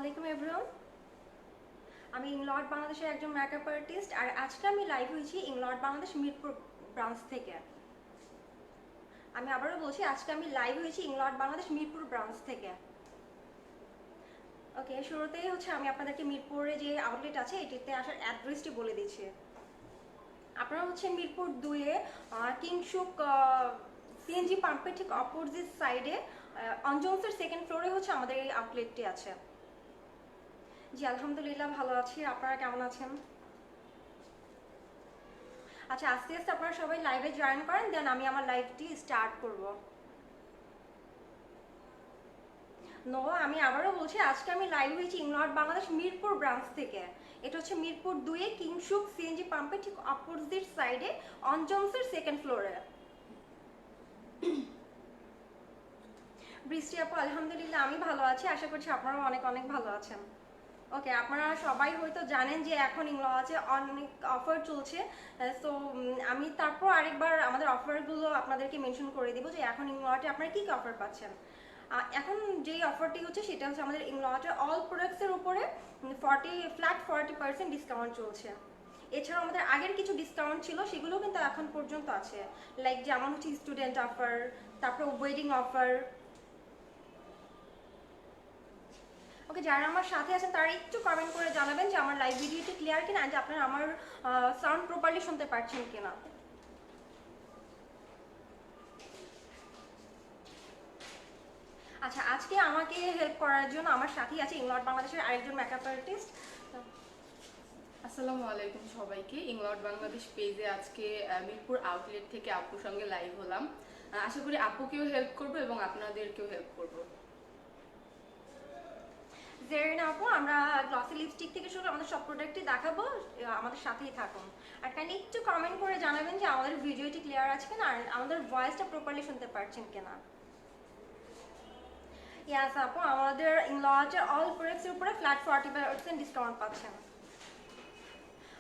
আলাইকুম এভরিওয়ান। আমি ইংলট বাংলাদেশের একজন মেকআপ আর্টিস্ট, আর আজকে আমি লাইভ হয়েছি ইংলট বাংলাদেশ মিরপুর ব্রাঞ্চ থেকে। আমি আবারও বলছি, আজকে আমি লাইভ হয়েছি ইংলট বাংলাদেশ মিরপুর ব্রাঞ্চ থেকে। ওকে, শুরুতেই হচ্ছে আমি আপনাদেরকে মিরপুরে যে আউটলেট আছে এটিতে আসার অ্যাড্রেসটি বলে দিচ্ছি। আপনারা হচ্ছে মিরপুর 2-এ কিংশুক সিএনজি পাম্পের ঠিক অপোজিট সাইডে অঞ্জনসের সেকেন্ড ফ্লোরে হচ্ছে আমাদের এই আউটলেটটি আছে। জি আলহামদুলিল্লাহ ভালো আছি, আপনারা কেমন আছেন? আচ্ছা, আস্তে আস্তে আপনারা সবাই লাইভে জয়েন করেন, দেন আমি আমার লাইভটি স্টার্ট করব। নো, আমি আবারও বলছি, আজকে আমি লাইভ হয়েছি ইংলট বাংলাদেশ মিরপুর ব্রাঞ্চ থেকে। এটা হচ্ছে মিরপুর 2-এ কিংশুক সিএনজি পাম্পের ঠিক অপোজিট সাইডে অঞ্জনসের সেকেন্ড ফ্লোরে। বৃষ্টি আপু, আলহামদুলিল্লাহ আমি ভালো আছি, আশা করছি আপনারাও অনেক অনেক ভালো আছেন। ওকে, আপনারা সবাই হয়তো জানেন যে এখন ইংলজে অনেক অফার চলছে। সো আমি তারপর আরেকবার আমাদের অফারগুলো আপনাদেরকে মেনশন করে দিব যে এখন ইংলজে আপনারা কী কী অফার পাচ্ছেন। এখন যেই অফারটি হচ্ছে সেটা হচ্ছে আমাদের ইংলজে অল প্রোডাক্টসের উপরে ফ্ল্যাট 40% ডিসকাউন্ট চলছে। এছাড়াও আমাদের আগের কিছু ডিসকাউন্ট ছিল, সেগুলো কিন্তু এখন পর্যন্ত আছে। লাইক যেমন হচ্ছে স্টুডেন্ট অফার, তারপর ওয়েডিং অফার। ওকে, যারা আমার সাথে আছেন তারা একটু কমেন্ট করে জানাবেন যে আমার লাইভ ভিডিওটি ক্লিয়ার কিনা, যে আপনারা আমার সাউন্ড প্রপারলি শুনতে পাচ্ছেন কিনা। আচ্ছা, আজকে আমাকে হেল্প করার জন্য আমার সাথেই আছে ইংলট বাংলাদেশের আরেকজন মেকআপ আর্টিস্ট। আসসালামু আলাইকুম সবাইকে। ইংলট বাংলাদেশ পেজে আজকে মিরপুর আউটলেট থেকে আপুর সঙ্গে লাইভ হলাম। আশা করি আপুকেও হেল্প করবো এবং আপনাদেরকেও হেল্প করবো। জেরিনা আপু, আমরা গ্লসি লিপস্টিক থেকে শুরু আমাদের সব প্রোডাক্টই দেখাবো, আমাদের সাথেই থাকুন। আর কাইন্ডলি একটু কমেন্ট করে জানাবেন যে আমাদের ভিডিওটি ক্লিয়ার আছে কিনা, আর আমাদের ভয়েসটা প্রপারলি শুনতে পারছেন কিনা। ইয়াস আপু, আমাদের ইংলটের অল প্রোডাক্টসের উপরে ফ্ল্যাট 40% ডিসকাউন্ট পাচ্ছেন।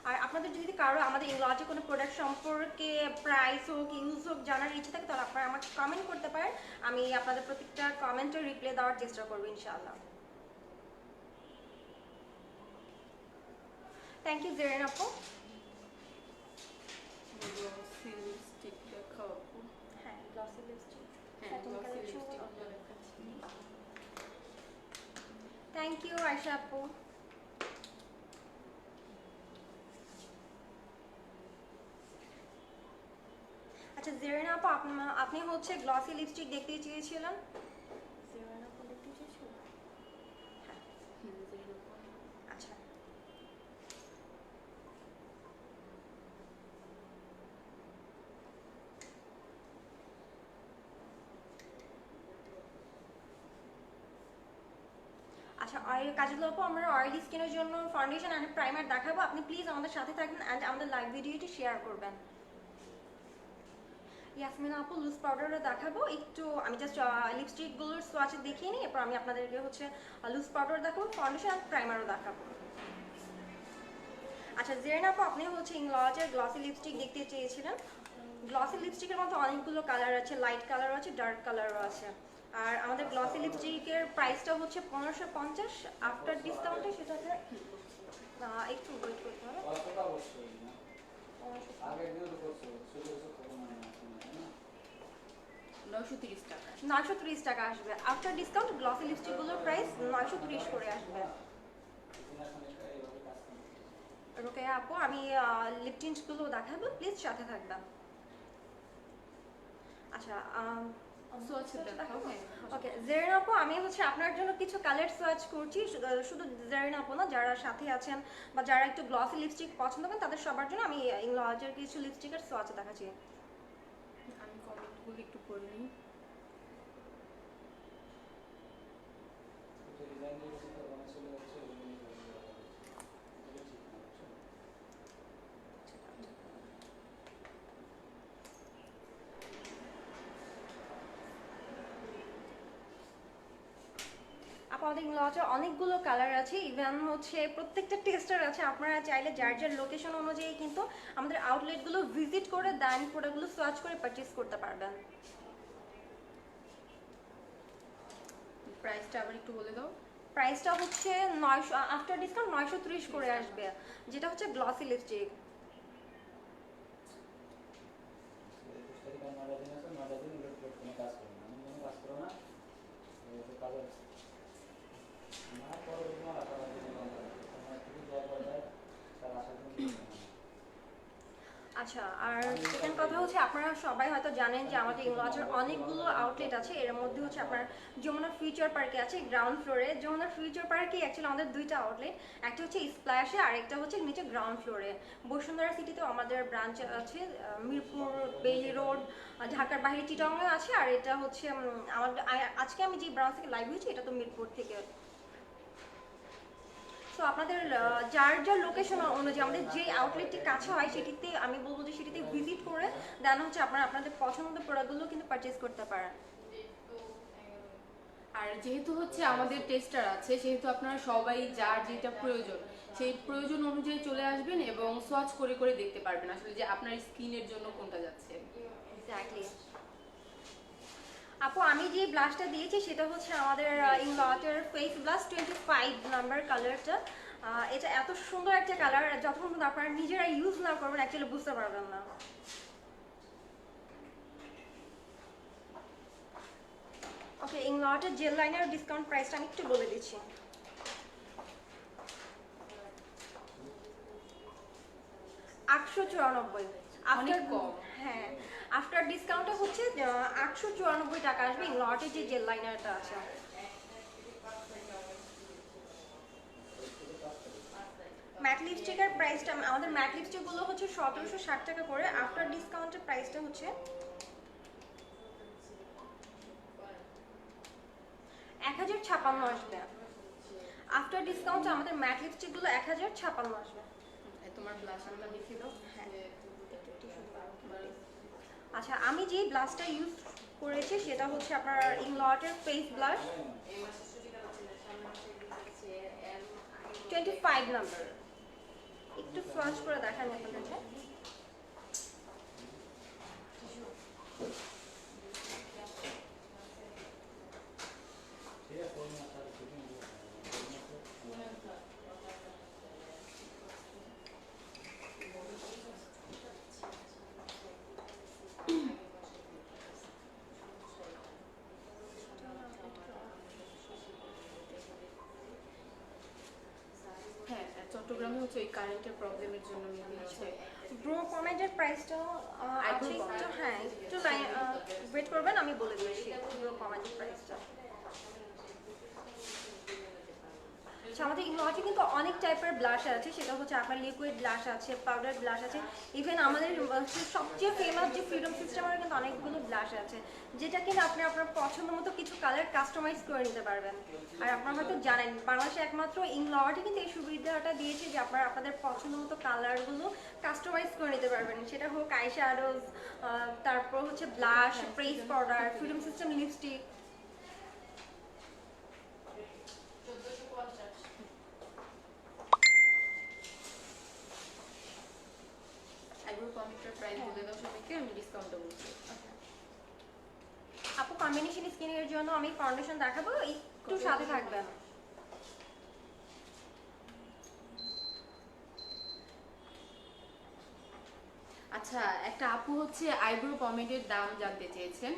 আর আপনাদের যদি কারো আমাদের ইংলটে কোনো প্রোডাক্ট সম্পর্কে প্রাইস হোক ইউজ হোক জানার ইচ্ছে থাকে, তাহলে আপনারা আমাকে কমেন্ট করতে পারেন। আমি আপনাদের প্রত্যেকটা কমেন্টের রিপ্লাই দেওয়ার চেষ্টা করবো ইনশাআল্লাহ। থ্যাংক ইউ জেরিন আপু। গ্লসি লিপস্টিক দেখাও আপু। হ্যাঁ, গ্লসি লিপস্টিক, হ্যাঁ, গ্লসি লিপস্টিক দেখাচ্ছি। থ্যাংক ইউ আয়শা আপু। আচ্ছা জেরিন আপু, আপনি হচ্ছে গ্লসি লিপস্টিক দেখতে চেয়েছিলেন? জেরিন আপু দেখতে চেয়েছিলেন? হ্যাঁ, আচ্ছা। আচ্ছা, কাজল আপু, আমরা অয়েলি স্কিনের জন্য ফাউন্ডেশন অ্যান্ড প্রাইমার দেখাবো, আপনি প্লিজ আমাদের সাথে থাকবেন অ্যান্ড আমাদের লাইভ ভিডিওটি শেয়ার করবেন। ইয়াসমিন আপু, লুজ পাউডারও দেখাবো একটু, আমি জাস্ট লিপস্টিকগুলোর সোয়াচে দেখিয়ে নিই, এরপর আমি আপনাদেরকে হচ্ছে লুজ পাউডার দেখাবো, ফাউন্ডেশন অ্যান্ড প্রাইমারও দেখাবো। আচ্ছা জেরিন আপু, আপনি হচ্ছে ইংলজের গ্লসি লিপস্টিক দেখতে চেয়েছিলেন। গ্লসি লিপস্টিকের মধ্যে অনেকগুলো কালার আছে, লাইট কালারও আছে, ডার্ক কালারও আছে। আর আমাদের গ্লসি লিপস্টিকের প্রাইসটা হচ্ছে 1550, আফটার ডিসকাউন্টে সেটাতে একটু ওয়েট করতে হবে। 930 টাকা। 930 টাকা আসবে আফটার ডিসকাউন্ট। গ্লসি লিপস্টিকগুলোর প্রাইস 930 করে আসবে। রোকেয়া আপু, আমি লিপ টিন্টগুলো দেখাবো, প্লিজ সাথে থাকবেন। আচ্ছা, দেখাও। হ্যাঁ, ওকে জেরিন আপু, আমি হচ্ছে আপনার জন্য কিছু কালার সোয়াচ করছি, শুধু জেরিন আপু না, যারা সাথে আছেন বা যারা একটু গ্লসি লিপস্টিক পছন্দ করেন তাদের সবার জন্য আমি ইংলজের কিছু লিপস্টিকের সোয়াচ দেখাচ্ছি। আমি কমেন্টগুলো একটু পড়ে নিই। আমাদের ইংলজে অনেকগুলো কালার আছে, ইভেন হচ্ছে প্রত্যেকটা টেস্টার আছে। আপনারা চাইলে যার যার লোকেশন অনুযায়ী কিন্তু আমাদের আউটলেটগুলো ভিজিট করে দেন প্রোডাক্টগুলো সার্চ করে পারচেস করতে পারবেন। প্রাইসটা আবার একটু বলে দাও। প্রাইসটা হচ্ছে 900, আফটার ডিসকাউন্ট 930 করে আসবে, যেটা হচ্ছে গ্লসি লিপস্টিক। আচ্ছা, আর সেকেন্ড কথা হচ্ছে আপনারা সবাই হয়তো জানেন যে আমাদের ইংলজের অনেকগুলো আউটলেট আছে। এর মধ্যে হচ্ছে আপনার যমুনা ফিউচার পার্কে আছে গ্রাউন্ড ফ্লোরে। যমুনা ফিউচার পার্কে অ্যাকচুয়ালি আমাদের দুইটা আউটলেট, একটা হচ্ছে স্প্ল্যাশে আর একটা হচ্ছে নিচে গ্রাউন্ড ফ্লোরে। বসুন্ধরা সিটিতেও আমাদের ব্রাঞ্চ আছে, মিরপুর, বেইলি রোড, ঢাকার বাইরে চিটাগাংয়ে আছে। আর এটা হচ্ছে আমাদের আজকে আমি যে ব্রাঞ্চ থেকে লাইভ হয়েছি এটা তো মিরপুর থেকে। সো আপনাদের যার যার লোকেশন অনুযায়ী আমাদের যে আউটলেটটি কাছে হয় সেটিতে আমি বলবো যে সেটিতে ভিজিট করে দেন হচ্ছে আপনারা আপনাদের পছন্দের প্রোডাক্টগুলো কিন্তু পারচেজ করতে পারেন। আর যেহেতু হচ্ছে আমাদের টেস্টার আছে, সেহেতু আপনারা সবাই যার যেটা প্রয়োজন সেই প্রয়োজন অনুযায়ী চলে আসবেন এবং সোয়াচ করে করে দেখতে পারবেন আসলে যে আপনার স্কিনের জন্য কোনটা যাচ্ছে। এক্স্যাক্টলি। আপু আমি যে ব্লাশটা দিয়েছি সেটা হচ্ছে আমাদের ইংলটের ফেস ব্লাশ 25 নাম্বার কালারটা। এটা এত সুন্দর একটা কালার, যতক্ষণ পর্যন্ত আপনারা নিজেরা ইউজ না করবেন অ্যাকচুয়ালি বুঝতে পারবেন না। ওকে, ইংলটের জেল লাইনার ডিসকাউন্ট প্রাইসটা আমি একটু বলে দিচ্ছি। $894। অনেক কম। হ্যাঁ, আফটার ডিসকাউন্টে হচ্ছে 894 টাকা আসবে ইংলটের যে জেল লাইনারটা আছে। ম্যাট লিপস্টিকের প্রাইসটা আমাদের ম্যাট লিপস্টিকগুলো হচ্ছে 1760 টাকা করে, আফটার ডিসকাউন্টের প্রাইসটা হচ্ছে 1056 আসবে। আফটার ডিসকাউন্টে আমাদের ম্যাট লিপস্টিকগুলো 1056 আসবে। তোমার ব্লাশ আমরা দেখে দাও। আচ্ছা, আমি যে ব্লাশটা ইউজ করেছি সেটা হচ্ছে আপনার ইংলটের ফেস ব্লাশ 25 নাম্বার। একটু সোয়াচ করে দেখান আপনাদেরকে। হ্যাঁ, চট্টগ্রামে হচ্ছে ওই কারেন্টের প্রবলেমের জন্য মেবি হচ্ছে ব্রো পমেডের প্রাইসটা আছে একটু, হ্যাঁ একটু ওয়েট করবেন, আমি বলে দিচ্ছি ব্রো পমেডের প্রাইসটা। আচ্ছা, আমাদের ইংলটে কিন্তু অনেক টাইপের ব্লাশ আছে, সেটা হচ্ছে আপনার লিকুইড ব্লাশ আছে, পাউডার ব্লাশ আছে, ইভেন আমাদের সবচেয়ে ফেমাস যে ফ্রিডম সিস্টেমের কিন্তু অনেকগুলো ব্লাশ আছে, যেটা কিনা আপনি আপনার পছন্দ মতো কিছু কালার কাস্টমাইজ করে নিতে পারবেন। আর আপনারা হয়তো জানেন বাংলাদেশে একমাত্র ইংলটে কিন্তু এই সুবিধাটা দিয়েছে যে আপনারা আপনাদের পছন্দ মতো কালারগুলো কাস্টমাইজ করে নিতে পারবেন, সেটা হোক আই শ্যাডোজ, তারপর হচ্ছে blush, press powder, freedom system lipstick. Eyebrow পমেডের প্রাইস বলে দাও সবাইকে, আমি ডিসকাউন্টটা বলছি। আপু কম্বিনেশন স্কিনের জন্য আমি ফাউন্ডেশন দেখাবো, একটু সাথে থাকবেন। আচ্ছা, একটা আপু হচ্ছে আইব্রো পমেডের দাম জানতে চেয়েছেন।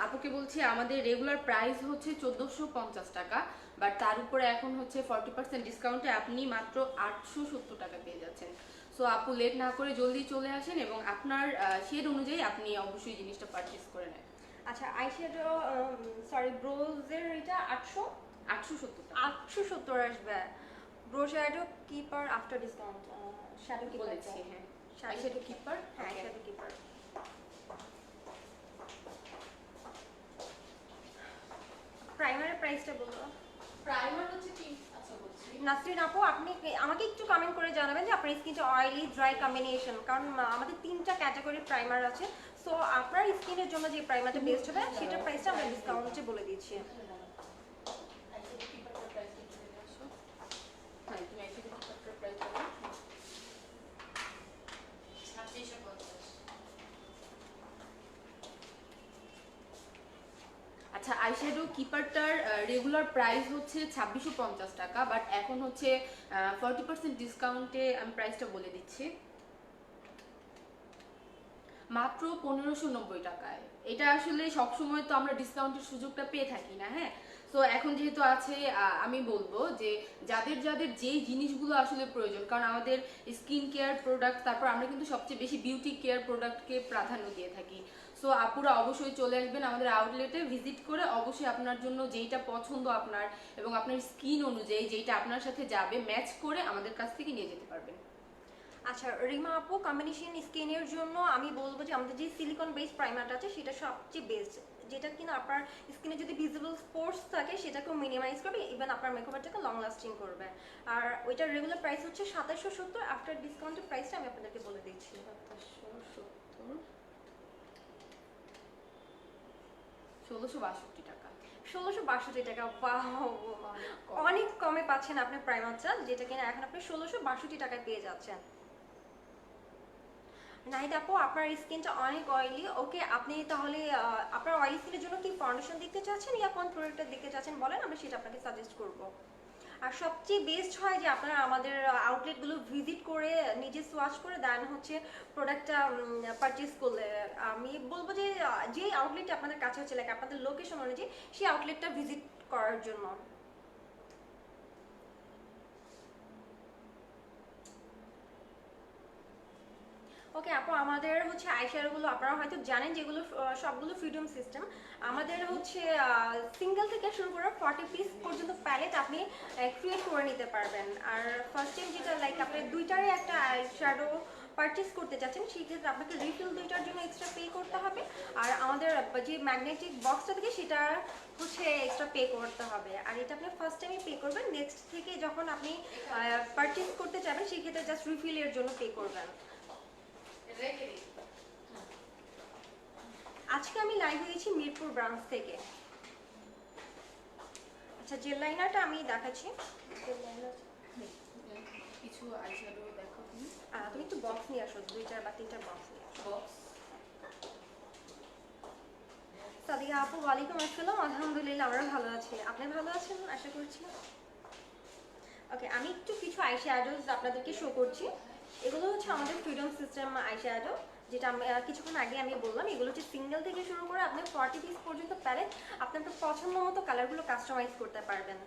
আপুকে বলছি আমাদের রেগুলার প্রাইস হচ্ছে 1450 টাকা, বাট তার উপরে এখন হচ্ছে 40% ডিসকাউন্টে আপনি মাত্র 870 টাকা পেয়ে যাচ্ছেন। সো আপু লেট না করে জলদি চলে আসেন এবং আপনার শেড অনুযায়ী আপনি অবশ্যই জিনিসটা পারচেজ করে নেন। আচ্ছা, আইশ্যাডো সরি ব্রোজের এটা 870 টাকা 870 আসবে। Bro shadow keeper after discount, shadow keeper বলেছি। হ্যাঁ, শ্যাডো আইশ্যাডো কিপার। হ্যাঁ শ্যাডো কিপার। প্রাইমারের প্রাইসটা বলো। প্রাইমার হচ্ছে কি? আচ্ছা বলছি। নাসরিন আপু, আপনি আমাকে একটু কমেন্ট করে জানাবেন যে আপনার স্কিনটা অয়েলি ড্রাই কম্বিনেশন, কারণ আমাদের 3টা ক্যাটাগরি প্রাইমার আছে। সো আপনার স্কিনের জন্য যে প্রাইমারটা বেস্ট হবে সেটার প্রাইসটা আমরা ডিসকাউন্টে বলে দিচ্ছি। আচ্ছা, আইশ্যাডো কিপারটার রেগুলার প্রাইস হচ্ছে 2650 টাকা, বাট এখন হচ্ছে 40% ডিসকাউন্টে আমি প্রাইসটা বলে দিচ্ছি, মাত্র 1590 টাকায়। এটা আসলে সবসময় তো আমরা ডিসকাউন্টের সুযোগটা পেয়ে থাকি না, হ্যাঁ। তো এখন যেহেতু আছে, আমি বলবো যে যাদের যাদের যেই জিনিসগুলো আসলে প্রয়োজন, কারণ আমাদের স্কিন কেয়ার প্রোডাক্ট, তারপর আমরা কিন্তু সবচেয়ে বেশি বিউটি কেয়ার প্রোডাক্টকে প্রাধান্য দিয়ে থাকি। সো আপুরা অবশ্যই চলে আসবেন আমাদের আউটলেটে, ভিজিট করে অবশ্যই আপনার জন্য যেইটা পছন্দ আপনার এবং আপনার স্কিন অনুযায়ী যেইটা আপনার সাথে যাবে ম্যাচ করে আমাদের কাছ থেকে নিয়ে যেতে পারবেন। আচ্ছা রিমা আপু, কম্বিনেশন স্কিনের জন্য আমি বলবো যে আমাদের যে সিলিকন বেস প্রাইমারটা আছে সেটা সবচেয়ে বেস্ট, যেটা কিনা আপনার স্কিনে যদি ভিজিবল স্পটস থাকে সেটাকেও মিনিমাইজ করবে, ইভেন আপনার মেকআপটাকে লং লাস্টিং করবে। আর ওইটার রেগুলার প্রাইস হচ্ছে 2770, আফটার ডিসকাউন্টের প্রাইসটা আমি আপনাদেরকে বলে দিচ্ছি। 1662 টাকা। 1662 টাকা, বাহ, অনেক কমে পাচ্ছেন আপনি প্রাইমারটা, যেটা কিনা এখন আপনি 1662 টাকায় পেয়ে যাচ্ছেন। নাহিদ আপু, আপনার স্কিনটা অনেক অয়েলি, ওকে আপনি তাহলে আপনার অয়েলি স্কিনের জন্য কি ফাউন্ডেশন দেখতে চাচ্ছেন ইয়া কোন প্রোডাক্টটা দেখতে চাচ্ছেন বলেন, আমরা সেটা আপনাকে সাজেস্ট করব। আর সবচেয়ে বেস্ট হয় যে আপনারা আমাদের আউটলেটগুলো ভিজিট করে নিজে সোয়াচ করে দেন হচ্ছে প্রোডাক্টটা পারচেজ করলে। আমি বলবো যে যে আউটলেটটা আপনাদের কাছে হচ্ছে, লাইক আপনাদের লোকেশন অনুযায়ী সেই আউটলেটটা ভিজিট করার জন্য। ওকে আপু, আমাদের হচ্ছে আইশ্যাডোগুলো আপনারা হয়তো জানেন যেগুলো সবগুলো ফ্রিডম সিস্টেম। আমাদের হচ্ছে সিঙ্গেল থেকে শুরু করে 40 পিস পর্যন্ত প্যালেট আপনি ক্রিয়েট করে নিতে পারবেন। আর ফার্স্ট টাইম যেটা লাইক আপনি দুইটারে একটা আইশ্যাডো পারচেজ করতে চাচ্ছেন, সেই ক্ষেত্রে আপনাকে রিফিল দুইটার জন্য এক্সট্রা পে করতে হবে। আর আমাদের যে ম্যাগনেটিক বক্সটা থেকে সেটা হচ্ছে এক্সট্রা পে করতে হবে। আর এটা আপনি ফার্স্ট টাইমে পে করবেন, নেক্সট থেকে যখন আপনি পারচেজ করতে চাবেন সেই ক্ষেত্রে জাস্ট রিফিলের জন্য পে করবেন। আজকে আমি লাইভ হয়েছি মিরপুর ব্রাঞ্চ থেকে। আচ্ছা জেল লাইনারটা আমি দেখাচ্ছি। কিছু আইশ্যাডো দেখো তুমি। তুমি একটু বক্স নিয়ে আসো, 2 বা 3টা বক্স নিয়ে আসো। বক্স। সাদিয়া আপু, ওয়ালাইকুম আসসালাম। আলহামদুলিল্লাহ আমরা ভালো আছি, আপনি ভালো আছেন আশা করছি। ওকে, আমি একটু কিছু আইশ্যাডোজ আপনাদেরকে শো করছি। এগুলো হচ্ছে আমাদের ফ্রিডম সিস্টেম আইশ্যাডো, যেটা আমি কিছুক্ষণ আগে আমি বললাম। এগুলো হচ্ছে সিঙ্গেল থেকে শুরু করে আপনি 40 পিস পর্যন্ত প্যালেট আপনি আপনার পছন্দ মতো কালারগুলো কাস্টমাইজ করতে পারবেন।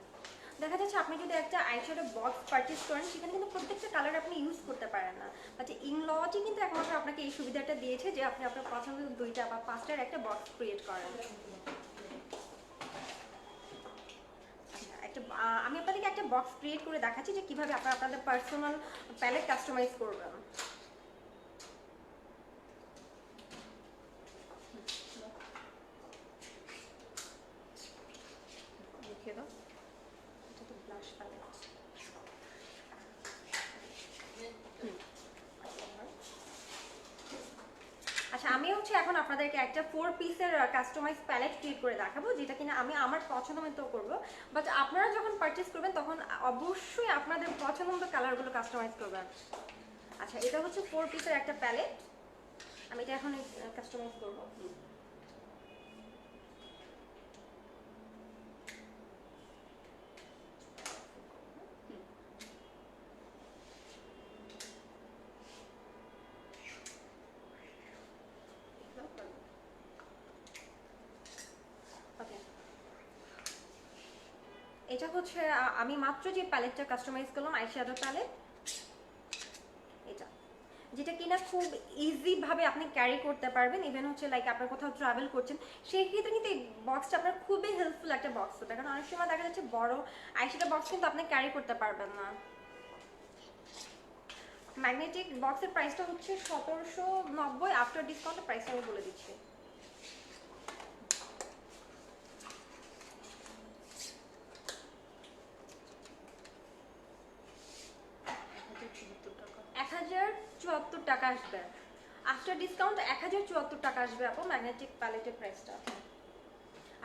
দেখা যাচ্ছে আপনি যদি একটা আইশ্যাডো বক্স পারচেজ করেন সেখানে কিন্তু প্রত্যেকটা কালার আপনি ইউজ করতে পারেন না, বাট ইনলটি কিন্তু একমাত্র আপনাকে এই সুবিধাটা দিয়েছে যে আপনি আপনার পছন্দের 2টা বা 5টার একটা বক্স ক্রিয়েট করেন। আমি আপনাদেরকে একটা বক্স ক্রিয়েট করে দেখাচ্ছি যে কিভাবে আপনারা আপনাদের পার্সোনাল প্যালেট কাস্টমাইজ করবেন। দেখিয়ে দাও, এটা তো ব্লাশ প্যালেট। আচ্ছা আমি হচ্ছে এখন আপনাদেরকে একটা 4 পিসের কাস্টমাইজ প্যালেট ক্রিয়েট করে দেখাবো, যেটা কিনা আমি আমার পছন্দ মতো করবো। বাট আপনারা যখন পারচেজ করবেন তখন অবশ্যই আপনাদের পছন্দ মতো কালারগুলো কাস্টমাইজ করবেন। আচ্ছা এটা হচ্ছে 4 পিসের একটা প্যালেট, আমি এটা এখন কাস্টমাইজ করবো। এটা হচ্ছে আমি মাত্র যে প্যালেটটা কাস্টমাইজ করলাম আইশ্যাডো প্যালেট, এটা যেটা কিনা খুব ইজি ভাবে আপনি ক্যারি করতে পারবেন। ইভেন হচ্ছে লাইক আপনার কোথাও ট্রাভেল করছেন সেই ক্ষেত্রে কিন্তু এই বক্সটা আপনার খুবই হেল্পফুল একটা বক্স হবে, কারণ অনেক সময় দেখা যাচ্ছে বড় আইশ্যাডো বক্স কিন্তু আপনি ক্যারি করতে পারবেন না। ম্যাগনেটিক বক্সের প্রাইসটা হচ্ছে 1790, আফটার ডিসকাউন্টের প্রাইসটা আমি বলে দিচ্ছি। টাকা আসবে, আফটার ডিসকাউন্ট 1074 টাকা আসবে আপু ম্যাগনেটিক প্যালেটের প্রাইসটা।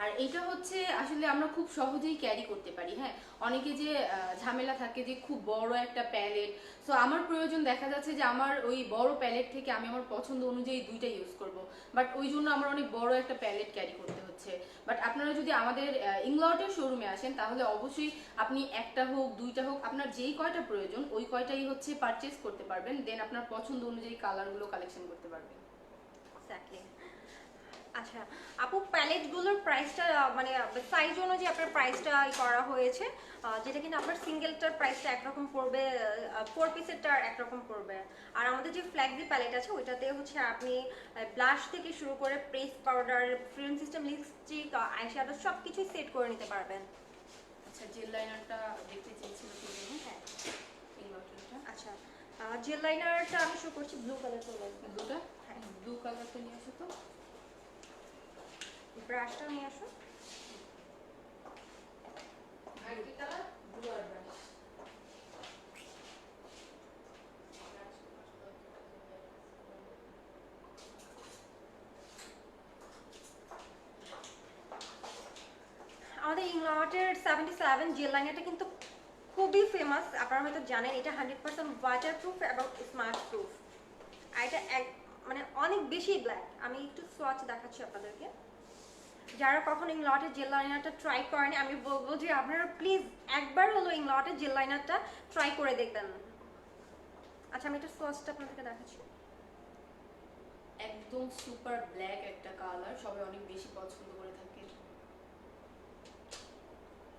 আর এটা হচ্ছে আসলে আমরা খুব সহজেই ক্যারি করতে পারি। হ্যাঁ, অনেকে যে ঝামেলা থাকে যে খুব বড় একটা প্যালেট, সো আমার প্রয়োজন দেখা যাচ্ছে যে আমার ওই বড় প্যালেট থেকে আমি আমার পছন্দ অনুযায়ী দুইটা ইউজ করব, বাট ওই জন্য আমার অনেক বড় একটা প্যালেট ক্যারি করতে হচ্ছে। বাট আপনারা যদি আমাদের ইংলটের শোরুমে আসেন তাহলে অবশ্যই আপনি একটা হোক দুইটা হোক আপনার যেই কয়টা প্রয়োজন ওই কয়টাই হচ্ছে পারচেজ করতে পারবেন, দেন আপনার পছন্দ অনুযায়ী কালারগুলো কালেকশন করতে পারবেন। এক্স্যাক্টলি। আচ্ছা আপু, প্যালেটগুলোর প্রাইসটা মানে সাইজ অনুযায়ী আপনার প্রাইসটা করা হয়েছে, যেটা কিন্তু আপনার সিঙ্গেলটার প্রাইসটা একরকম পড়বে, 4 পিসেরটার একরকম পড়বে। আর আমাদের যে ফ্ল্যাগজি প্যালেট আছে ওইটাতে হচ্ছে আপনি ব্লাশ থেকে শুরু করে press powder, film system, lipstick, eyeshadow সব কিছুই সেট করে নিতে পারবেন। আচ্ছা, জেল লাইনারটা দেখতে চেয়েছিল কি জন্য? হ্যাঁ। ইংলটেরটা আচ্ছা, জেল লাইনারটা আমি শুরু করছি ব্লু কালার করে। ব্লুটা, হ্যাঁ। ব্লু কালারটা নিয়ে আসো তো। ব্রাশটা নিয়ে আসো। আর কি কালার? ব্লু আর ব্রাশ। আমাদের ইংলটের 77 জেল লাইনারটা কিন্তু খুবই ফেমাস, আপনারা হয়তো জানেন। এটা 100% ওয়াটার প্রুফ এবং স্মার্ট প্রুফ। আর এটা মানে অনেক বেশি ব্ল্যাক। আমি একটু সোয়াচ দেখাচ্ছি আপনাদেরকে। যারা কখনো ইংলটের জেল লাইনারটা ট্রাই করেনি, আমি বলবো যে আপনারা প্লিজ একবার হলো ইংলটের জেল লাইনারটা ট্রাই করে দেখবেন। আচ্ছা, আমি একটা সোয়াচটা আপনাদেরকে দেখাচ্ছি। একদম সুপার ব্ল্যাক একটা কালার, সবাই অনেক বেশি পছন্দ করে থাকে।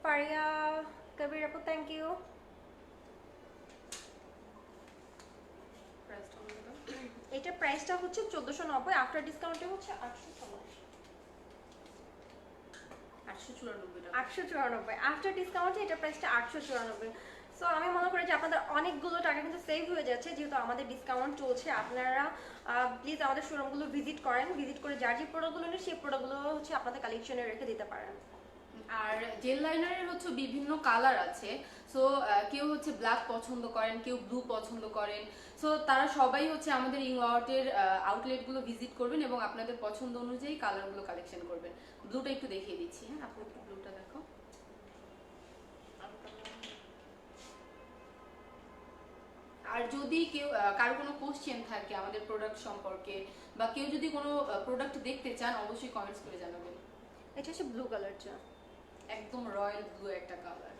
ফারিয়া কবির আপু, থ্যাংক ইউ। প্রাইসটা বলে দাও। এটার প্রাইসটা হচ্ছে 1490, আফটার ডিসকাউন্টে হচ্ছে 894। 894 টাকা। 894 আফটার ডিসকাউন্টে এটার প্রাইসটা 894। সো আমি মনে করি যে আপনাদের অনেকগুলো টাকা কিন্তু সেভ হয়ে যাচ্ছে, যেহেতু আমাদের ডিসকাউন্ট চলছে। আপনারা প্লিজ আমাদের শোরুমগুলো ভিজিট করেন, ভিজিট করে যার যে প্রোডাক্টগুলো নেই সেই প্রোডাক্টগুলো হচ্ছে আপনাদের কালেকশনে রেখে দিতে পারেন। আর জেল লাইনারের হচ্ছে বিভিন্ন কালার আছে। সো কেউ হচ্ছে ব্ল্যাক পছন্দ করেন, কেউ ব্লু পছন্দ করেন। সো তারা সবাই হচ্ছে আমাদের ইংলটের আউটলেটগুলো ভিজিট করবেন এবং আপনাদের পছন্দ অনুযায়ী কালারগুলো কালেকশন করবেন। ব্লুটা একটু দেখিয়ে দিচ্ছি। হ্যাঁ, আপু একটু ব্লুটা দেখো। আর যদি কেউ কারো কোনো কোশ্চেন থাকে আমাদের প্রোডাক্ট সম্পর্কে, বা কেউ যদি কোনো প্রোডাক্ট দেখতে চান অবশ্যই কমেন্টস করে জানাবেন। এটা হচ্ছে ব্লু কালারটা। একদম রয়্যাল ব্লু একটা কালার।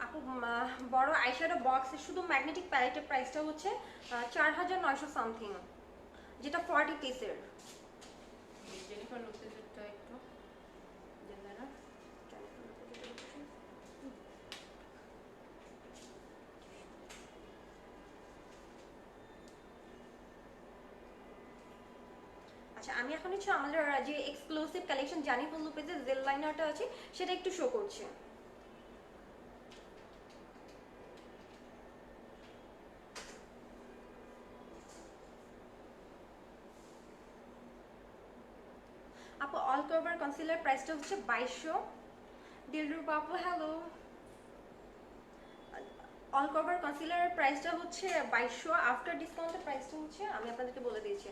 আপু, বড় আইশ্যাডো বক্স শুধু ম্যাগনেটিক প্যালেটের প্রাইসটা হচ্ছে 4900 সামথিং, যেটা 40 পিসের। জেনিফার লোপেজেরটা একটু ডিজাইনার। আচ্ছা, আমি এখন হচ্ছে আমাদের যে এক্সক্লুসিভ কালেকশন জানিফুল লুপেজের জেল লাইনারটা আছে সেটা একটু শো করছে। আপু, অল কভার কনসিলার প্রাইসটা হচ্ছে 2200। দিলরুবা আপু, হ্যালো। অল কভার কনসিলারের প্রাইসটা হচ্ছে 2200, আফটার ডিসকাউন্টের প্রাইসটা হচ্ছে আমি আপনাদেরকে বলে দিয়েছি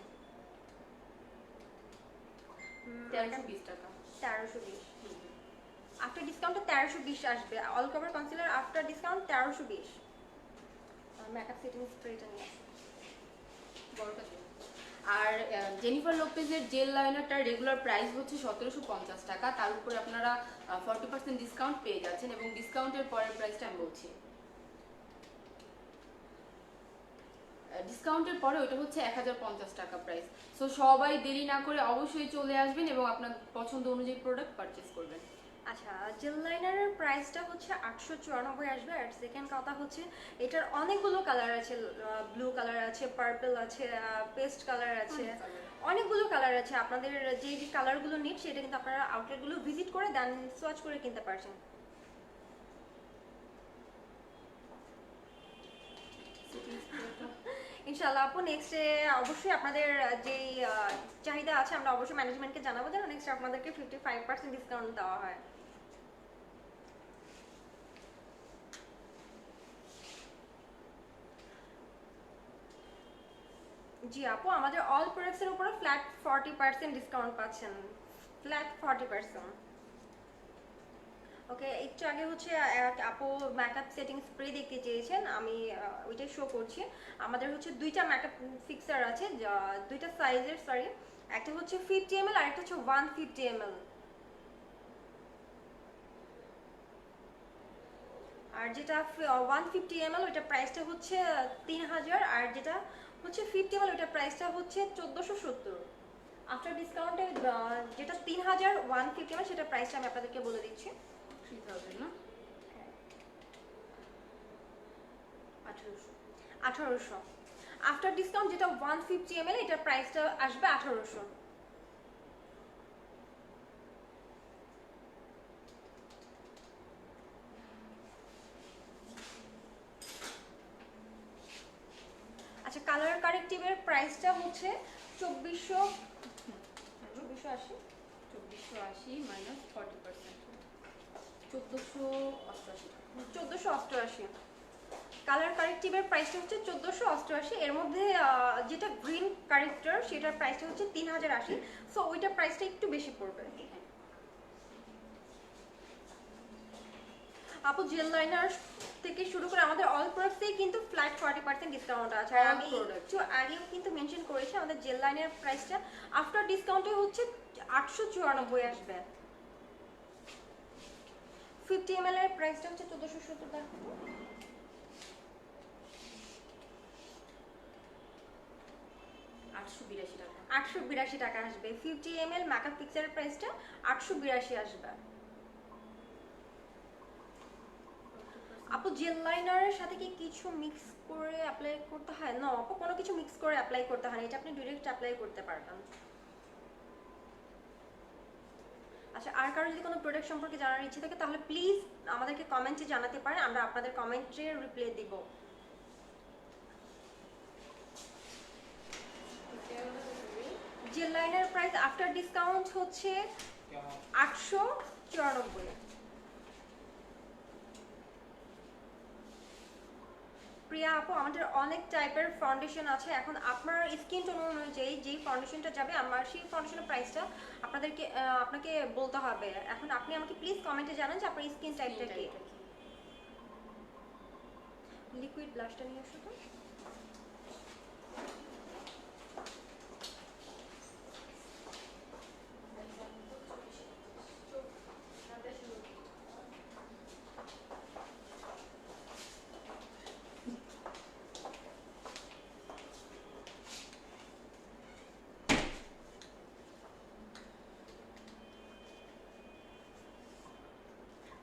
1320 টাকা। 1320। আফটার ডিসকাউন্টে 1320 আসবে। All cover concealer after discount 1320। Makeup setting স্প্রেটা নিয়ে আসো। বড়টা দিন। আর জেনিফার লোপেজের জেল লাইনারটার রেগুলার প্রাইস হচ্ছে 1750 টাকা, তার উপরে আপনারা 40% ডিসকাউন্ট পেয়ে যাচ্ছেন এবং ডিসকাউন্টের পরের প্রাইসটা আমি বলছি। ডিসকাউন্টের পরে ওটা হচ্ছে 1050 টাকা প্রাইস। সো সবাই দেরি না করে অবশ্যই চলে আসবেন এবং আপনার পছন্দ অনুযায়ী প্রোডাক্ট পারচেজ করবেন। আচ্ছা, জেল লাইনারের প্রাইসটা হচ্ছে 894 আসবে। আর সেকেন্ড কথা হচ্ছে এটার অনেকগুলো কালার আছে, ব্লু কালার আছে, পার্পল আছে, পেস্ট কালার আছে, অনেকগুলো কালার আছে। আপনাদের যে যে কালারগুলো নিট সেটা কিন্তু আপনারা আউটলেটগুলো ভিজিট করে দেন সোয়াচ করে কিনতে পারছেন। ইনশাআল্লাহ আপু, নেক্সটে অবশ্যই আপনাদের যেই চাহিদা আছে আমরা অবশ্যই ম্যানেজমেন্টকে জানাবো যেন নেক্সট আপনাদেরকে 55% ডিসকাউন্ট দেওয়া হয়। জি আপু, আমাদের অল প্রোডাক্টসের উপরে ফ্ল্যাট 40% ডিসকাউন্ট পাচ্ছেন, ফ্ল্যাট 40%। ওকে, একটু আগে হচ্ছে আপু মেকআপ সেটিং স্প্রে দেখতে চেয়েছেন, আমি ওইটাই শো করছি। আমাদের হচ্ছে দুইটা মেকআপ ফিক্সার আছে, দুইটা সাইজের, সরি, একটা হচ্ছে 50 ml আর একটা হচ্ছে 150 ml। আর যেটা 150 ml ওইটা প্রাইসটা হচ্ছে 3000, আর যেটা হচ্ছে 50 ml ওইটা প্রাইসটা হচ্ছে 1470। আফটার ডিসকাউন্টে যেটা 3000 150 ml সেটা প্রাইসটা আমি আপনাদেরকে বলে দিচ্ছি। 3000 না, 1800। 1800। আফটার ডিসকাউন্ট যেটা 150 ml এটার প্রাইসটা আসবে 1800। আচ্ছা, কালার কারেক্টিভের প্রাইসটা হচ্ছে 2480। 2480 মাইনাস 40%, 1488 টাকা। 1488। কালার কারেক্টিভের প্রাইসটা হচ্ছে 1488। এর মধ্যে যেটা গ্রিন কারেক্টর সেটার প্রাইসটা হচ্ছে 3080। সো ওইটার প্রাইসটা একটু বেশি পড়বে। আপু জেল লাইনার থেকে শুরু করে আমাদের অল প্রোডাক্টসেই কিন্তু ফ্ল্যাট 40% ডিসকাউন্ট আছে। আর All আমি products। একটু আগেও কিন্তু মেনশন করেছি আমাদের জেল লাইনার প্রাইসটা আফটার ডিসকাউন্টে হচ্ছে 894 আসবে। 50 ml এর প্রাইসটা হচ্ছে 1470 টাকা। 882 টাকা। 882 টাকা আসবে। 50 ml মেকআপ ফিক্সারের প্রাইসটা 882 আসবে। আপু জেল লাইনারের সাথে কি কিছু মিক্স করে অ্যাপ্লাই করতে হয়? না আপু, কোনো কিছু মিক্স করে অ্যাপ্লাই করতে হয় না, এটা আপনি ডাইরেক্ট অ্যাপ্লাই করতে পারবেন। আচ্ছা, আর কারো যদি কোনো প্রোডাক্ট সম্পর্কে জানার ইচ্ছে থাকে তাহলে প্লিজ আমাদেরকে কমেন্টে জানাতে পারেন, আমরা আপনাদের কমেন্টে রিপ্লাই দিব। Gel liner price after discount হচ্ছে 894। প্রিয়া আপু, আমাদের অনেক টাইপের ফাউন্ডেশন আছে, এখন আপনার স্কিন টোন অনুযায়ী যেই ফাউন্ডেশনটা যাবে আমার সেই ফাউন্ডেশনের প্রাইসটা আপনাকে বলতে হবে। এখন আপনি আমাকে প্লিজ কমেন্টে জানান যে আপনার স্কিন টাইপটা কি। লিকুইড ব্লাশটা নিয়ে আসো তো।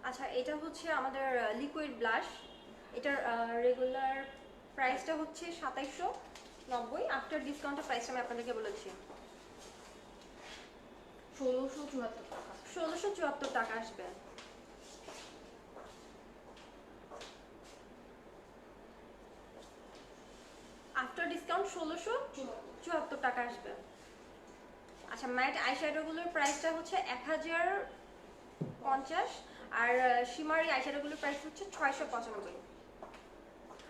আচ্ছা, এটা হচ্ছে আমাদের লিকুইড ব্লাশ। এটার রেগুলার প্রাইসটা হচ্ছে 2790। আফটার ডিসকাউন্টের প্রাইসটা আমি আপনাদেরকে বলেছি 1674 টাকা। 1674 টাকা আসবে। আফটার ডিসকাউন্ট 1674 টাকা আসবে। আচ্ছা, ম্যাট আইশ্যাডোগুলোর প্রাইসটা হচ্ছে 1050, আর শিমারি আইশ্যাডোগুলোর প্রাইস হচ্ছে 695।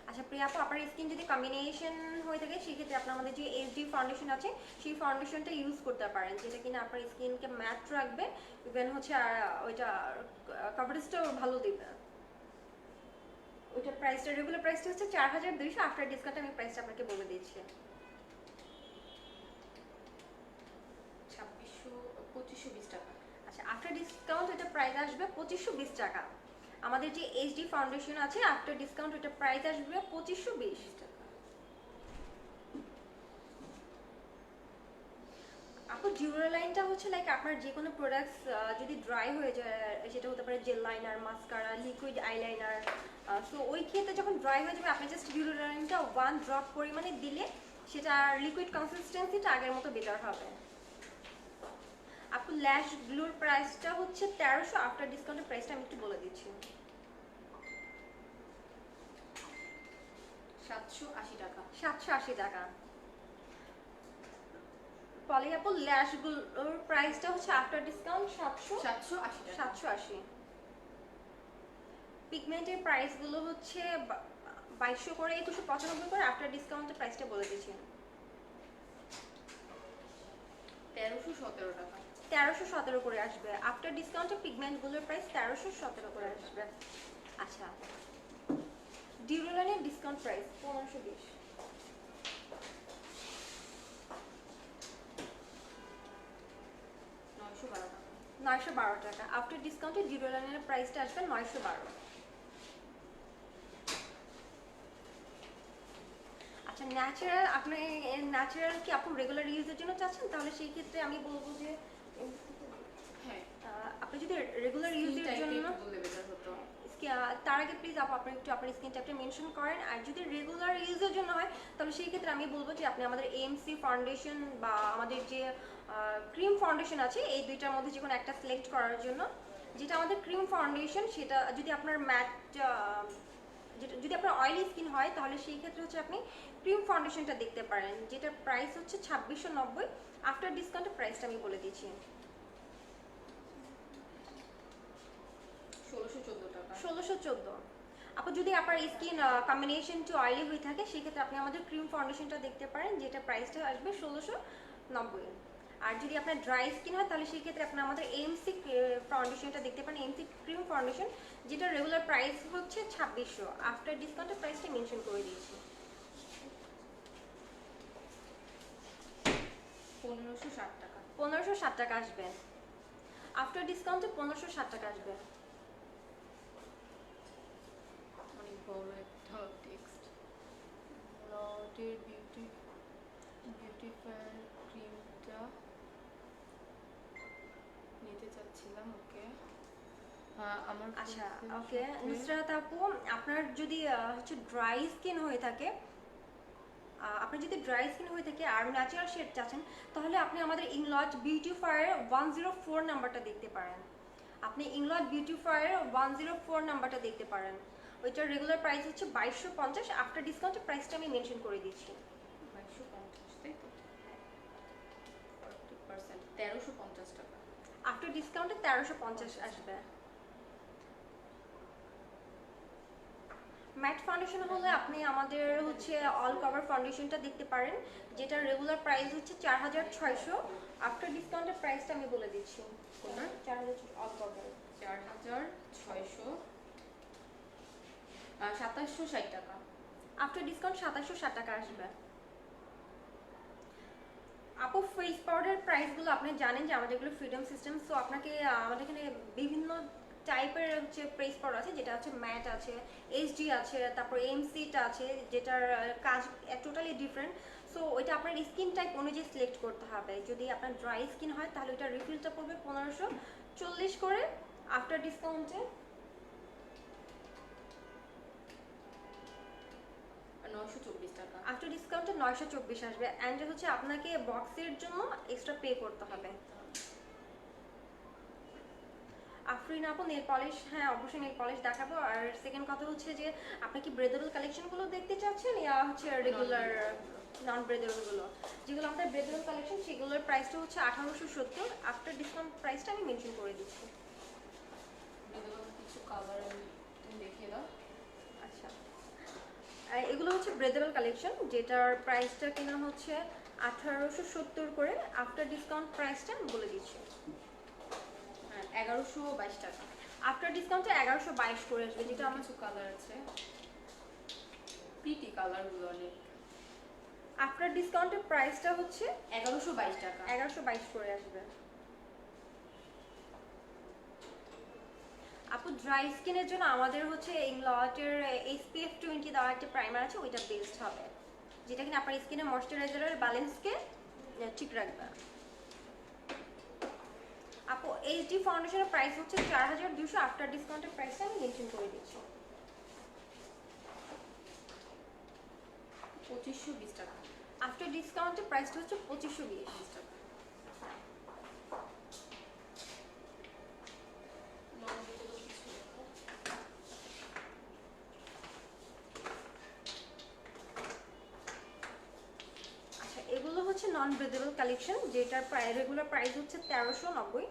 আচ্ছা প্রিয়া আপু, আপনার স্কিন যদি কম্বিনেশন হয়ে থাকে সেক্ষেত্রে আপনার আমাদের যে এইচডি ফাউন্ডেশন আছে সেই ফাউন্ডেশনটা ইউজ করতে পারেন, যেটা কিনা আপনার স্কিনকে ম্যাট রাখবে, ইভেন হচ্ছে ওইটা কভারেজটাও ভালো দিবে। ওইটার প্রাইসটা রেগুলার প্রাইসটা হচ্ছে 4200। আফটার ডিসকাউন্ট আমি প্রাইসটা আপনাকে বলে দিচ্ছি 2520 টাকা। আচ্ছা, আফটার ডিসকাউন্ট এটা প্রাইস আসবে 2520 টাকা। আমাদের যে এইচডি ফাউন্ডেশন আছে আফটার ডিসকাউন্ট এটা প্রাইস আসবে 2520 টাকা। আপু জিউরালাইনটা হচ্ছে লাইক আপনার যে কোনো প্রোডাক্টস যদি ড্রাই হয়ে যায়, সেটা হতে পারে gel liner, mascara, liquid eyeliner, so ওই ক্ষেত্রে যখন ড্রাই হয়ে যাবে আপনি জাস্ট জিউরালাইনটা 1 ড্রপ পরিমাণে দিলে সেটা লিকুইড কনসিস্টেন্সিটা আগের মতো বেটার হবে। আপু ল্যাশ গ্লুর প্রাইসটা হচ্ছে 1300। আফটার ডিসকাউন্টের প্রাইসটা আমি একটু বলে দিচ্ছি 780 টাকা। 780 টাকা। পলি আপু ল্যাশ গ্লুর প্রাইসটা হচ্ছে আফটার ডিসকাউন্ট 780 টাকা। 780। পিগমেন্টের প্রাইসগুলো হচ্ছে 2200 করে, 2195 করে। আফটার ডিসকাউন্টের প্রাইসটা বলে দিচ্ছি 1317 টাকা। 1317 করে আসবে। আফটার ডিসকাউন্টে পিগমেন্টগুলোর প্রাইস 1317 করে আসবে। আচ্ছা, ডিউরালাইনের ডিসকাউন্ট প্রাইস 1520। 912 টাকা। 912 টাকা। আফটার ডিসকাউন্টে ডিউরালাইনের প্রাইসটা আসবে 912। আচ্ছা, ন্যাচারাল, আপনি ন্যাচারাল কি আপনি রেগুলার ইউজের জন্য চাচ্ছেন? তাহলে সেই ক্ষেত্রে আমি বলবো যে হ্যাঁ, আপনি যদি রেগুলার ইউজের জন্য বললে বেটার হতো। তার আগে প্লিজ আপনি একটু আপনার স্কিন টাইপটা মেনশন করেন। আর যদি রেগুলার ইউজের জন্য হয় তাহলে সেই ক্ষেত্রে আমি বলবো যে আপনি আমাদের এএমসি ফাউন্ডেশন বা আমাদের যে ক্রিম ফাউন্ডেশন আছে এই দুইটার মধ্যে যে কোনো একটা সিলেক্ট করার জন্য। যেটা আমাদের ক্রিম ফাউন্ডেশন, সেটা যদি আপনার ম্যাট, যেটা যদি আপনার অয়েলি স্কিন হয় তাহলে সেই ক্ষেত্রে হচ্ছে আপনি ক্রিম ফাউন্ডেশনটা দেখতে পারেন, যেটার প্রাইস হচ্ছে 2690। আফটার ডিসকাউন্টের প্রাইসটা আমি বলে দিচ্ছি 1614 টাকা। 1614। আপু যদি আপনার স্কিন কম্বিনেশন টু অয়েলি হয়ে থাকে সেক্ষেত্রে আপনি আমাদের ক্রিম ফাউন্ডেশনটা দেখতে পারেন, যেটা প্রাইসটা আসবে 1690। আর যদি আপনার ড্রাই স্কিন হয় তাহলে সেই ক্ষেত্রে আপনি আমাদের এমসি ফাউন্ডেশনটা দেখতে পারেন, এমসি ক্রিম ফাউন্ডেশন, যেটা রেগুলার প্রাইস হচ্ছে 2600। আফটার ডিসকাউন্টের প্রাইসটা মেনশন করে দিয়েছি 1560 টাকা। 1560 টাকা আসবে। আফটার ডিসকাউন্টে 1560 টাকা আসবে। অনেক বড় একটা টেক্সট। লটের বিউটিফায়ার ক্রিমটা নিতে চাচ্ছিলাম। ওকে, আমার আচ্ছা, ওকে নুসরাত আপু, আপনার যদি হচ্ছে ড্রাই স্কিন হয়ে থাকে, আপনার যদি ড্রাই স্কিন হয়ে থাকে আর ন্যাচারাল শেড চাচ্ছেন তাহলে আপনি আমাদের ইংলট বিউটিফায়ার 104 নাম্বারটা দেখতে পারেন। আপনি ইংলট বিউটিফায়ার 104 নাম্বারটা দেখতে পারেন। ওইটার রেগুলার প্রাইস হচ্ছে 2250। আফটার ডিসকাউন্টের প্রাইসটা আমি মেনশন করে দিচ্ছি 2250, তাই তো? 40% 1350 টাকা। আফটার ডিসকাউন্টে 1350 আসবে। ম্যাট ফাউন্ডেশন হলে আপনি আমাদের হচ্ছে অল কভার ফাউন্ডেশনটা দেখতে পারেন, যেটা রেগুলার প্রাইস হচ্ছে 4600। আফটার ডিসকাউন্টের প্রাইসটা আমি বলে দিচ্ছি কোনটা? 4000 অল কভার 4600, 2760 টাকা। আফটার ডিসকাউন্ট 2760 টাকা আসবে। আপু ফেস পাউডার প্রাইসগুলো আপনি জানেন যে আমাদের এগুলো ফ্রিডম সিস্টেম, সো আপনাকে আমাদের এখানে বিভিন্ন টাইপের হচ্ছে ফেস পাউডার আছে, যেটা হচ্ছে ম্যাট আছে, এইচডি আছে, তারপর এমসিটা আছে, যেটার কাজ টোটালি ডিফারেন্ট। সো ওইটা আপনার স্কিন টাইপ অনুযায়ী সিলেক্ট করতে হবে। যদি আপনার ড্রাই স্কিন হয় তাহলে ওইটা রিফিলটা পড়বে 1540 করে। আফটার ডিসকাউন্টে 924 টাকা। আফটার ডিসকাউন্টে 924 আসবে। অ্যান্ড হচ্ছে আপনাকে বক্সের জন্য এক্সট্রা পে করতে হবে। আফরিন আপু নেল পলিশ, হ্যাঁ অবশ্যই নেল পলিশ দেখাবো। আর সেকেন্ড কথা হচ্ছে যে আপনি কি ব্রেদেবল কালেকশনগুলো দেখতে চাচ্ছেন, ইয়া হচ্ছে রেগুলার নন ব্রেদেবলগুলো? যেগুলো আমাদের ব্রেদেবল কালেকশন সেগুলোর প্রাইসটা হচ্ছে 1870। আফটার ডিসকাউন্ট প্রাইসটা আমি মেনশন করে দিচ্ছি। কিছু কালার আমি দেখিয়ে দাও। আচ্ছা, এগুলো হচ্ছে ব্রেদেবল কালেকশন, যেটার প্রাইসটা কিনা হচ্ছে 1870 করে। আফটার ডিসকাউন্ট প্রাইসটা আমি বলে দিচ্ছি 1122 টাকা। আফটার ডিসকাউন্টে 1122 করে আসবে, যেটা আমার কিছু কালার আছে, প্রিটি কালারগুলো অনেক। আফটার ডিসকাউন্টের প্রাইসটা হচ্ছে 1122 টাকা। 1122 করে আসবে। আপু ড্রাই স্কিনের জন্য আমাদের হচ্ছে ইংলটের SPF 20 দেওয়া একটা প্রাইমার আছে, ওইটা বেস্ট হবে, যেটা কিনা আপনার স্কিনের ময়শ্চারাইজারের ব্যালেন্সকে ঠিক রাখবে। আপু এইচডি ফাউন্ডেশনের প্রাইস হচ্ছে 4200। আফটার ডিসকাউন্টের প্রাইসটা আমি মেনশন করে দিচ্ছি 2520 টাকা। আফটার ডিসকাউন্টের প্রাইসটা হচ্ছে 2520 টাকা। আচ্ছা, এগুলো হচ্ছে নন ব্রেদেবল কালেকশন, যেটার রেগুলার প্রাইস হচ্ছে 1390,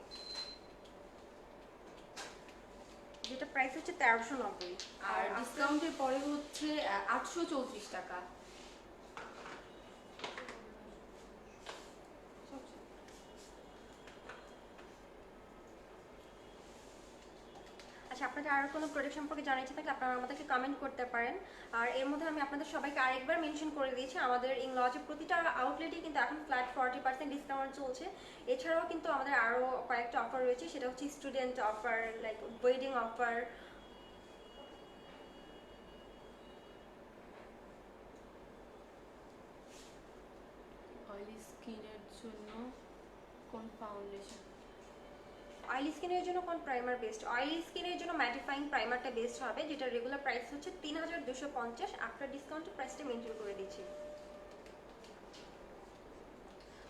যেটা প্রাইস হচ্ছে 1390। আর ডিসকাউন্টের পরে হচ্ছে 834 টাকা। আপনাদের আরও কোনো প্রোডাক্ট সম্পর্কে জানার ইচ্ছে থাকলে আপনারা আমাদেরকে কমেন্ট করতে পারেন। আর এর মধ্যে আমি আপনাদের সবাইকে আরেকবার মেনশন করে দিয়েছি, আমাদের ইংলজে প্রতিটা আউটলেটই কিন্তু এখন ফ্ল্যাট 40% ডিসকাউন্ট চলছে। এছাড়াও কিন্তু আমাদের আরও কয়েকটা অফার রয়েছে, সেটা হচ্ছে student offer, like wedding offer. Oily স্কিনের জন্য কোন ফাউন্ডেশন? অয়েলি স্কিনের জন্য কোন প্রাইমার বেস্ট? অয়েলি স্কিনের জন্য ম্যাটিফাইং প্রাইমারটা বেস্ট হবে, যেটা রেগুলার প্রাইস হচ্ছে 3250, আফটার ডিসকাউন্টের প্রাইসটা মেনটেন করে দিচ্ছি।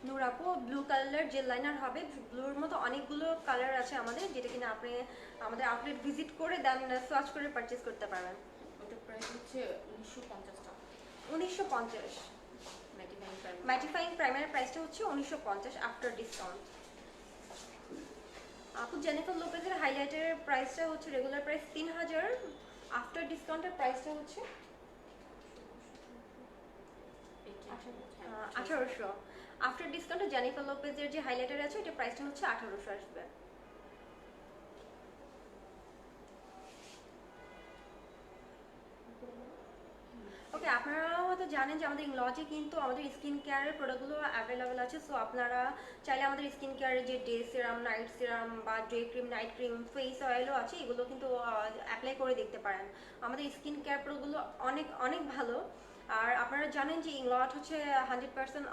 নূর আপু, ব্লু কালার জেল লাইনার হবে। ব্লুর মতো অনেকগুলো কালার আছে আমাদের, যেটা কিনা আপনি আমাদের আউটলেট ভিজিট করে দেন সার্চ করে পারচেজ করতে পারবেন। ওটার প্রাইস হচ্ছে 1950 টাকা। 1950। ম্যাটিফাইং প্রাইমারের প্রাইসটা হচ্ছে 1950 আফটার ডিসকাউন্ট। আপু, জেনিফার লোপেজের হাইলাইটারের প্রাইসটা হচ্ছে রেগুলার প্রাইস 3000, আফটার ডিসকাউন্টের প্রাইসটা হচ্ছে 1800। আফটার ডিসকাউন্টে জেনিফার লোপেজের যে হাইলাইটার আছে এটা প্রাইসটা হচ্ছে 1800 আসবে। ওকে, আপনারা হয়তো জানেন যে আমাদের ইংলজে কিন্তু আমাদের স্কিন কেয়ারের প্রোডাক্টগুলো অ্যাভেলেবেল আছে। সো আপনারা চাইলে আমাদের স্কিন কেয়ারের যে ডে সিরাম, নাইট সিরাম বা day cream, night cream, face অয়েলও আছে, এগুলো কিন্তু অ্যাপ্লাই করে দেখতে পারেন। আমাদের স্কিন কেয়ার প্রোডাক্টগুলো অনেক অনেক ভালো। আর আপনারা জানেন যে ইংলট হচ্ছে 100%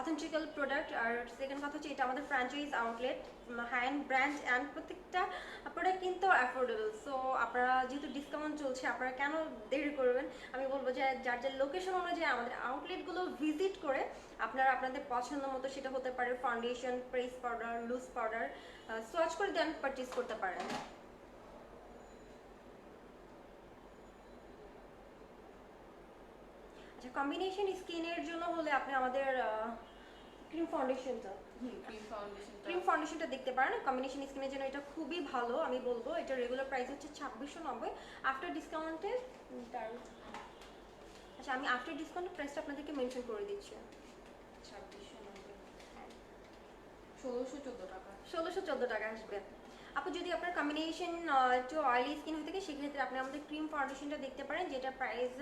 অথেন্টিক্যাল প্রোডাক্ট। আর সেকেন্ড কথা হচ্ছে এটা আমাদের franchise outlet, high end brand, and প্রত্যেকটা প্রোডাক্ট কিন্তু অ্যাফোর্ডেবল। সো আপনারা যেহেতু ডিসকাউন্ট চলছে, আপনারা কেন দেরি করবেন? আমি বলবো যে যার যার লোকেশন অনুযায়ী আমাদের আউটলেটগুলো ভিজিট করে আপনারা আপনাদের পছন্দ মতো, সেটা হতে পারে foundation, press powder, loose powder, swatch করে দেন পারচেজ করতে পারেন। আচ্ছা, কম্বিনেশন স্কিনের জন্য হলে আপনি আমাদের ক্রিম ফাউন্ডেশনটা ক্রিম ফাউন্ডেশনটা দেখতে পারেন। কম্বিনেশন স্কিনের জন্য এটা খুবই ভালো, আমি বলবো। এটা রেগুলার প্রাইস হচ্ছে 2690, আফটার ডিসকাউন্টে আচ্ছা, আমি আফটার ডিসকাউন্টের প্রাইসটা আপনাদেরকে মেনশন করে দিচ্ছি। 1614 টাকা। 1614 টাকা আসবে। আপু, যদি আপনার কম্বিনেশন একটু অয়েলি স্কিন হয়ে থাকে, সেক্ষেত্রে আপনি আমাদের ক্রিম ফাউন্ডেশনটা দেখতে পারেন, যেটা প্রাইস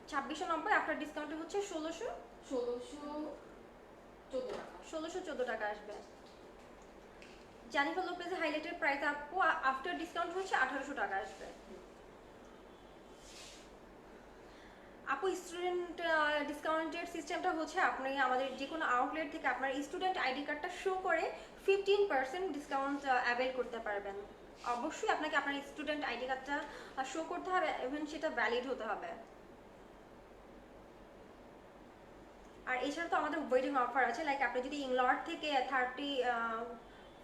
2690, আফটার ডিসকাউন্টে হচ্ছে 1614 টাকা আসবে। জেনিফার লোপেজের হাইলাইটের প্রাইস আপু আফটার ডিসকাউন্ট হচ্ছে 1800 টাকা আসবে। আপু, স্টুডেন্ট ডিসকাউন্টের সিস্টেমটা হচ্ছে আপনি আমাদের যে কোনো আউটলেট থেকে আপনার স্টুডেন্ট আইডি কার্ডটা শো করে 15% ডিসকাউন্ট অ্যাভেল করতে পারবেন। অবশ্যই আপনাকে আপনার স্টুডেন্ট আইডি কার্ডটা শো করতে হবে, এবং সেটা ভ্যালিড হতে হবে। আর এছাড়া তো আমাদের ওয়েডিং অফার আছে, লাইক আপনি যদি ইংলট থেকে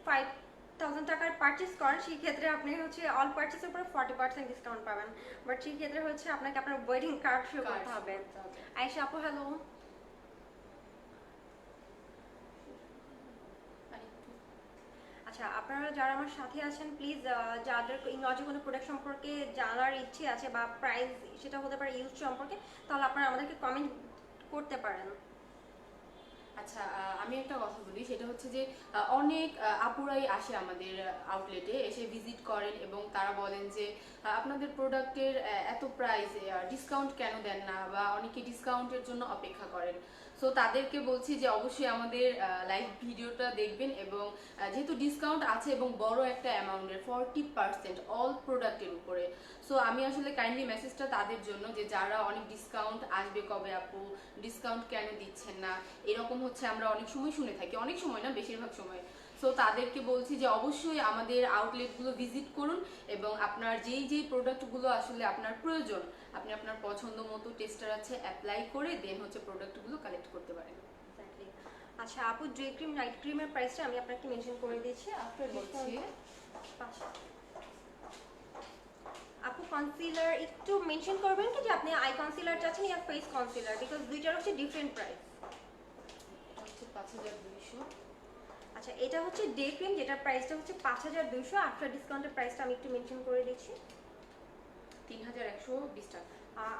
35,000 টাকার পারচেস করেন, সেই ক্ষেত্রে আপনি হচ্ছে অল পারচেসের উপরে 40% ডিসকাউন্ট পাবেন। বাট সেই ক্ষেত্রে হচ্ছে আপনাকে আপনার ওয়েডিং কার্ড শো করতে হবে। আয়েশা আপু, হ্যালো। আচ্ছা, আপনারা যারা আমার সাথে আছেন, প্লিজ যাদের ইংলজে কোনো প্রোডাক্ট সম্পর্কে জানার ইচ্ছে আছে বা প্রাইস সেটা হতে পারে ইউজ সম্পর্কে, তাহলে আপনারা আমাদেরকে কমেন্ট করতে পারেন। আচ্ছা, আমি একটা কথা বলি, সেটা হচ্ছে যে অনেক আপুরাই আসে আমাদের আউটলেটে, এসে ভিজিট করেন এবং তারা বলেন যে আপনাদের প্রোডাক্টের এত প্রাইস, ডিসকাউন্ট কেন দেন না, বা অনেকে ডিসকাউন্টের জন্য অপেক্ষা করেন। সো তাদেরকে বলছি যে অবশ্যই আমাদের লাইভ ভিডিওটা দেখবেন, এবং যেহেতু ডিসকাউন্ট আছে এবং বড় একটা অ্যামাউন্টের 40% অল প্রোডাক্টের উপরে। সো আমি আসলে কাইন্ডলি মেসেজটা তাদের জন্য, যে যারা অনেক ডিসকাউন্ট আসবে কবে আপু, ডিসকাউন্ট কেন দিচ্ছেন না, এরকম হচ্ছে আমরা অনেক সময় শুনে থাকি, অনেক সময় না, বেশিরভাগ সময়। সো তাদেরকে বলছি যে অবশ্যই আমাদের আউটলেটগুলো ভিজিট করুন, এবং আপনার যেই যেই প্রোডাক্টগুলো আসলে আপনার প্রয়োজন, আপনি আপনার পছন্দ মতো টেস্টার আছে অ্যাপ্লাই করে দেন হচ্ছে প্রোডাক্টগুলো কালেক্ট করতে পারেন। আচ্ছা আপু, ডে ক্রিম, নাইট ক্রিমের প্রাইসটা আমি আপনাকে মেনশন করে দিয়েছি আফটার ডিসকাউন্টে। আপু, কনসিলার একটু মেনশন করবেন কি যে আপনি আই কনসিলার চাচ্ছেন ইয়া ফেস কনসিলার, বিকজ দুইটার হচ্ছে ডিফারেন্ট প্রাইস। এটা হচ্ছে 5200। আচ্ছা, এটা হচ্ছে ডে ক্রিম, যেটার প্রাইসটা হচ্ছে 5200, আফটার ডিসকাউন্টের প্রাইসটা আমি একটু মেনশন করে দিচ্ছি, 3120 টাকা।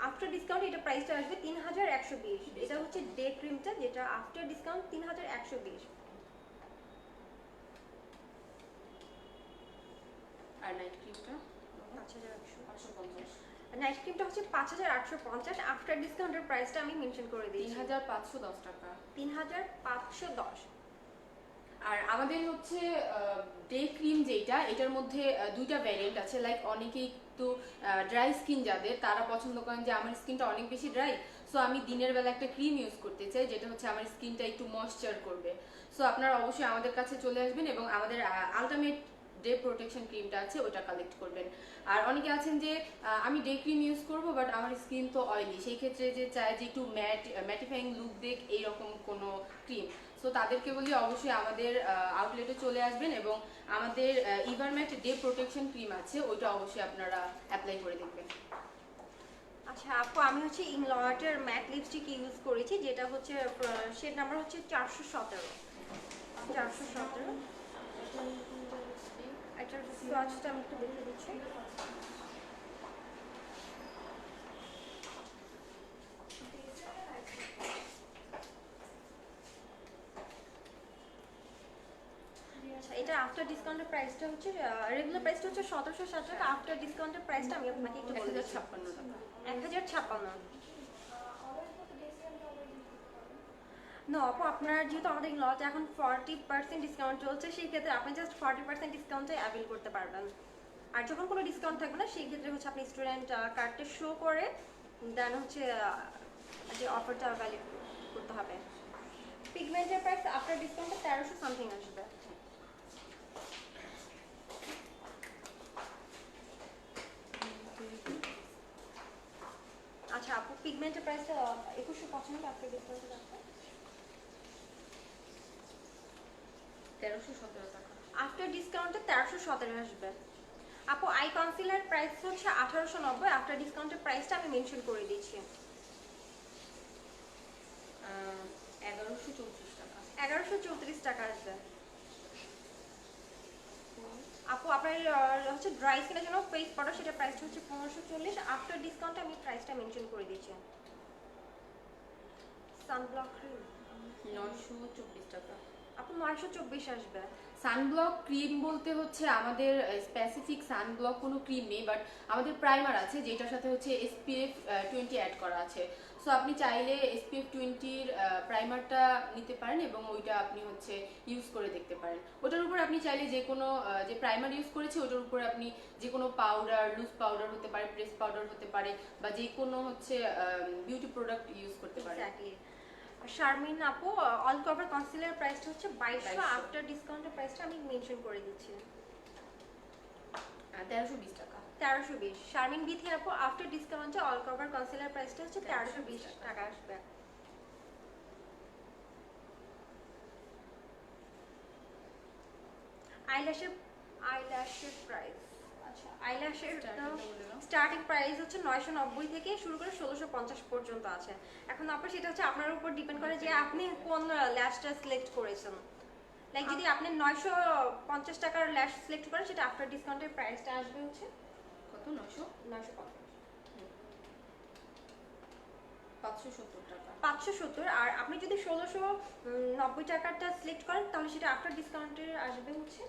আফটার ডিসকাউন্ট এটা প্রাইসটা আসবে 3120। এটা হচ্ছে ডে ক্রিমটা, যেটা আফটার ডিসকাউন্ট 3120। আর নাইট ক্রিমটা নাইট ক্রিমটা হচ্ছে 5,850, আফটার ডিসকাউন্টের প্রাইসটা আমি মেনশন করে দিয়েছি 3,510 টাকা। 3,510। আর আমাদের হচ্ছে ডে ক্রিম যেটা, এটার মধ্যে দুইটা ভ্যারিয়েন্ট আছে। লাইক অনেকেই একটু ড্রাই স্কিন যাদের, তারা পছন্দ করেন যে আমার স্কিনটা অনেক বেশি ড্রাই, সো আমি দিনের বেলা একটা ক্রিম ইউজ করতে চাই যেটা হচ্ছে আমার স্কিনটা একটু ময়েশ্চার করবে। সো আপনারা অবশ্যই আমাদের কাছে চলে আসবেন এবং আমাদের আলটিমেট ডে প্রোটেকশন ক্রিমটা আছে ওটা কালেক্ট করবেন। আর অনেকে আছেন যে আমি ডে ক্রিম ইউজ করব বাট আমার স্কিন তো অয়েলি, সেই ক্ষেত্রে যে চায় যে একটু ম্যাটিফাইং লুক দেখ এইরকম কোনো ক্রিম, সো তাদেরকে বলি অবশ্যই আমাদের আউটলেটে চলে আসবেন এবং আমাদের ইভারম্যাট ডে প্রোটেকশন ক্রিম আছে ওইটা অবশ্যই আপনারা অ্যাপ্লাই করে দেখবেন। আচ্ছা আপু, আমি হচ্ছে ইংলটের ম্যাট লিপস্টিক ইউজ করেছি, যেটা হচ্ছে শেড নাম্বার হচ্ছে 417। 417 এটার সোয়াচটা আমি একটু দেখে দিচ্ছি। আচ্ছা, এটা আফটার ডিসকাউন্টের প্রাইসটা হচ্ছে, রেগুলার প্রাইসটা হচ্ছে 1,760 টাকা, আফটার ডিসকাউন্টের প্রাইসটা আমি আপনাকে একটু বলে দিচ্ছি। 1,056 টাকা। 1,056। না আপু, আপনার যেহেতু আমাদের লতে এখন 40% ডিসকাউন্ট চলছে, সেই ক্ষেত্রে আপনি জাস্ট 40% ডিসকাউন্টে অ্যাভেল করতে পারবেন। আর যখন কোনো ডিসকাউন্ট থাকবে না, সেই ক্ষেত্রে হচ্ছে আপনি স্টুডেন্ট কার্ডটা শো করে দেন হচ্ছে যে অফারটা ভ্যালিড করতে হবে। পিগমেন্টের প্রাইস আফটার ডিসকাউন্টে 1300 সামথিং আসবে। আচ্ছা আপু, পিগমেন্টের প্রাইসটা 2195 আফটার ডিসকাউন্টে আসবে। 1,317 টাকা। আফটার ডিসকাউন্টে 1317 আসবে। আপু, আই কনসিলার প্রাইস হচ্ছে 1890, আফটার ডিসকাউন্টের প্রাইসটা আমি মেনশন করে দিচ্ছি। 1,134 টাকা। 1134 টাকা আসবে। আপু, আপনার হচ্ছে ড্রাই স্কিনের জন্য ফেস পাউডার, সেটা প্রাইসটা হচ্ছে 1540, আফটার ডিসকাউন্টে আমি প্রাইসটা মেনশন করে দিচ্ছি। সানব্লক ক্রিম 924 টাকা। আপু 924 আসবে। সানব্লক ক্রিম বলতে হচ্ছে আমাদের স্পেসিফিক সানব্লক কোনো ক্রিম নেই, বাট আমাদের প্রাইমার আছে যেটার সাথে হচ্ছে SPF 20 অ্যাড করা আছে। সো আপনি চাইলে SPF 20-র প্রাইমারটা নিতে পারেন এবং ওইটা আপনি হচ্ছে ইউজ করে দেখতে পারেন। ওটার উপর আপনি চাইলে যে কোনো যে প্রাইমার ইউজ করেছে ওটার উপর আপনি যে কোনো পাউডার, লুজ পাউডার হতে পারে, প্রেস পাউডার হতে পারে, বা যে কোনো হচ্ছে বিউটি প্রোডাক্ট ইউজ করতে পারেন। এক্স্যাক্টলি। শারমিন আপু, অল কভার কনসিলার প্রাইসটা হচ্ছে 2200, আফটার ডিসকাউন্টের প্রাইসটা আমি মেনশন করে দিচ্ছি 1320 টাকা। 1320। শারমিন বিথি আপু, আফটার ডিসকাউন্টে অল কভার কনসিলার প্রাইসটা হচ্ছে 1320 টাকা আসবে। আইল্যাশের প্রাইস, আচ্ছা আইল্যাশের স্টার্টিং প্রাইস হচ্ছে 990 থেকে শুরু করে 1650 পর্যন্ত আছে। এখন আপনার সেটা হচ্ছে আপনার উপর ডিপেন্ড করে যে আপনি কোন ল্যাশটা সিলেক্ট করেছেন। লাইক যদি আপনি 950 টাকার ল্যাশ সিলেক্ট করেন, সেটা আফটার ডিসকাউন্টের প্রাইসটা আসবে হচ্ছে কত? 950 570 টাকা। 570। আর আপনি যদি 1690 টাকারটা সিলেক্ট করেন, তাহলে সেটা আফটার ডিসকাউন্টে আসবে হচ্ছে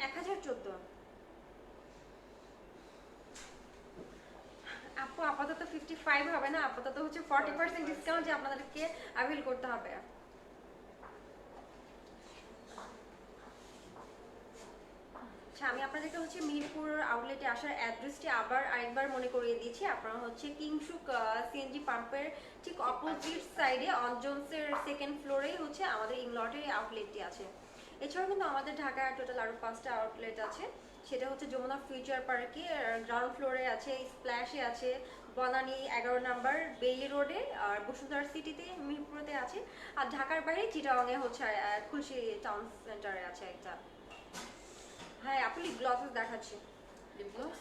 1014। আপু আপাতত 55 হবে না, আপাতত হচ্ছে 40% ডিসকাউন্ট যে আপনাদেরকে অ্যাভেল করতে হবে। আচ্ছা, আমি আপনাদেরকে হচ্ছে মিরপুর আউটলেটে আসার অ্যাড্রেসটি আবার আরেকবার মনে করিয়ে দিয়েছি। আপনারা হচ্ছে কিংসুক সিএনজি পাম্পের ঠিক অপোজিট সাইডে অনজনসের সেকেন্ড ফ্লোরেই হচ্ছে আমাদের ইংলটের আউটলেটটি আছে। এছাড়াও কিন্তু আমাদের ঢাকায় টোটাল আরও 5টা আউটলেট আছে। সেটা হচ্ছে যমুনা ফিউচার পার্কে গ্রাউন্ড ফ্লোরে আছে, স্প্ল্যাশে আছে, বনানী 11 নাম্বার বেইলি রোডে, আর বসুন্ধরা সিটিতে মিরপুরেতে আছে, আর ঢাকার বাইরে চিটাগাংয়ে হচ্ছে খুলশী টাউন সেন্টারে আছে একটা। হ্যাঁ আপু, লিপ গ্লসেস দেখাচ্ছি। Lip gloss?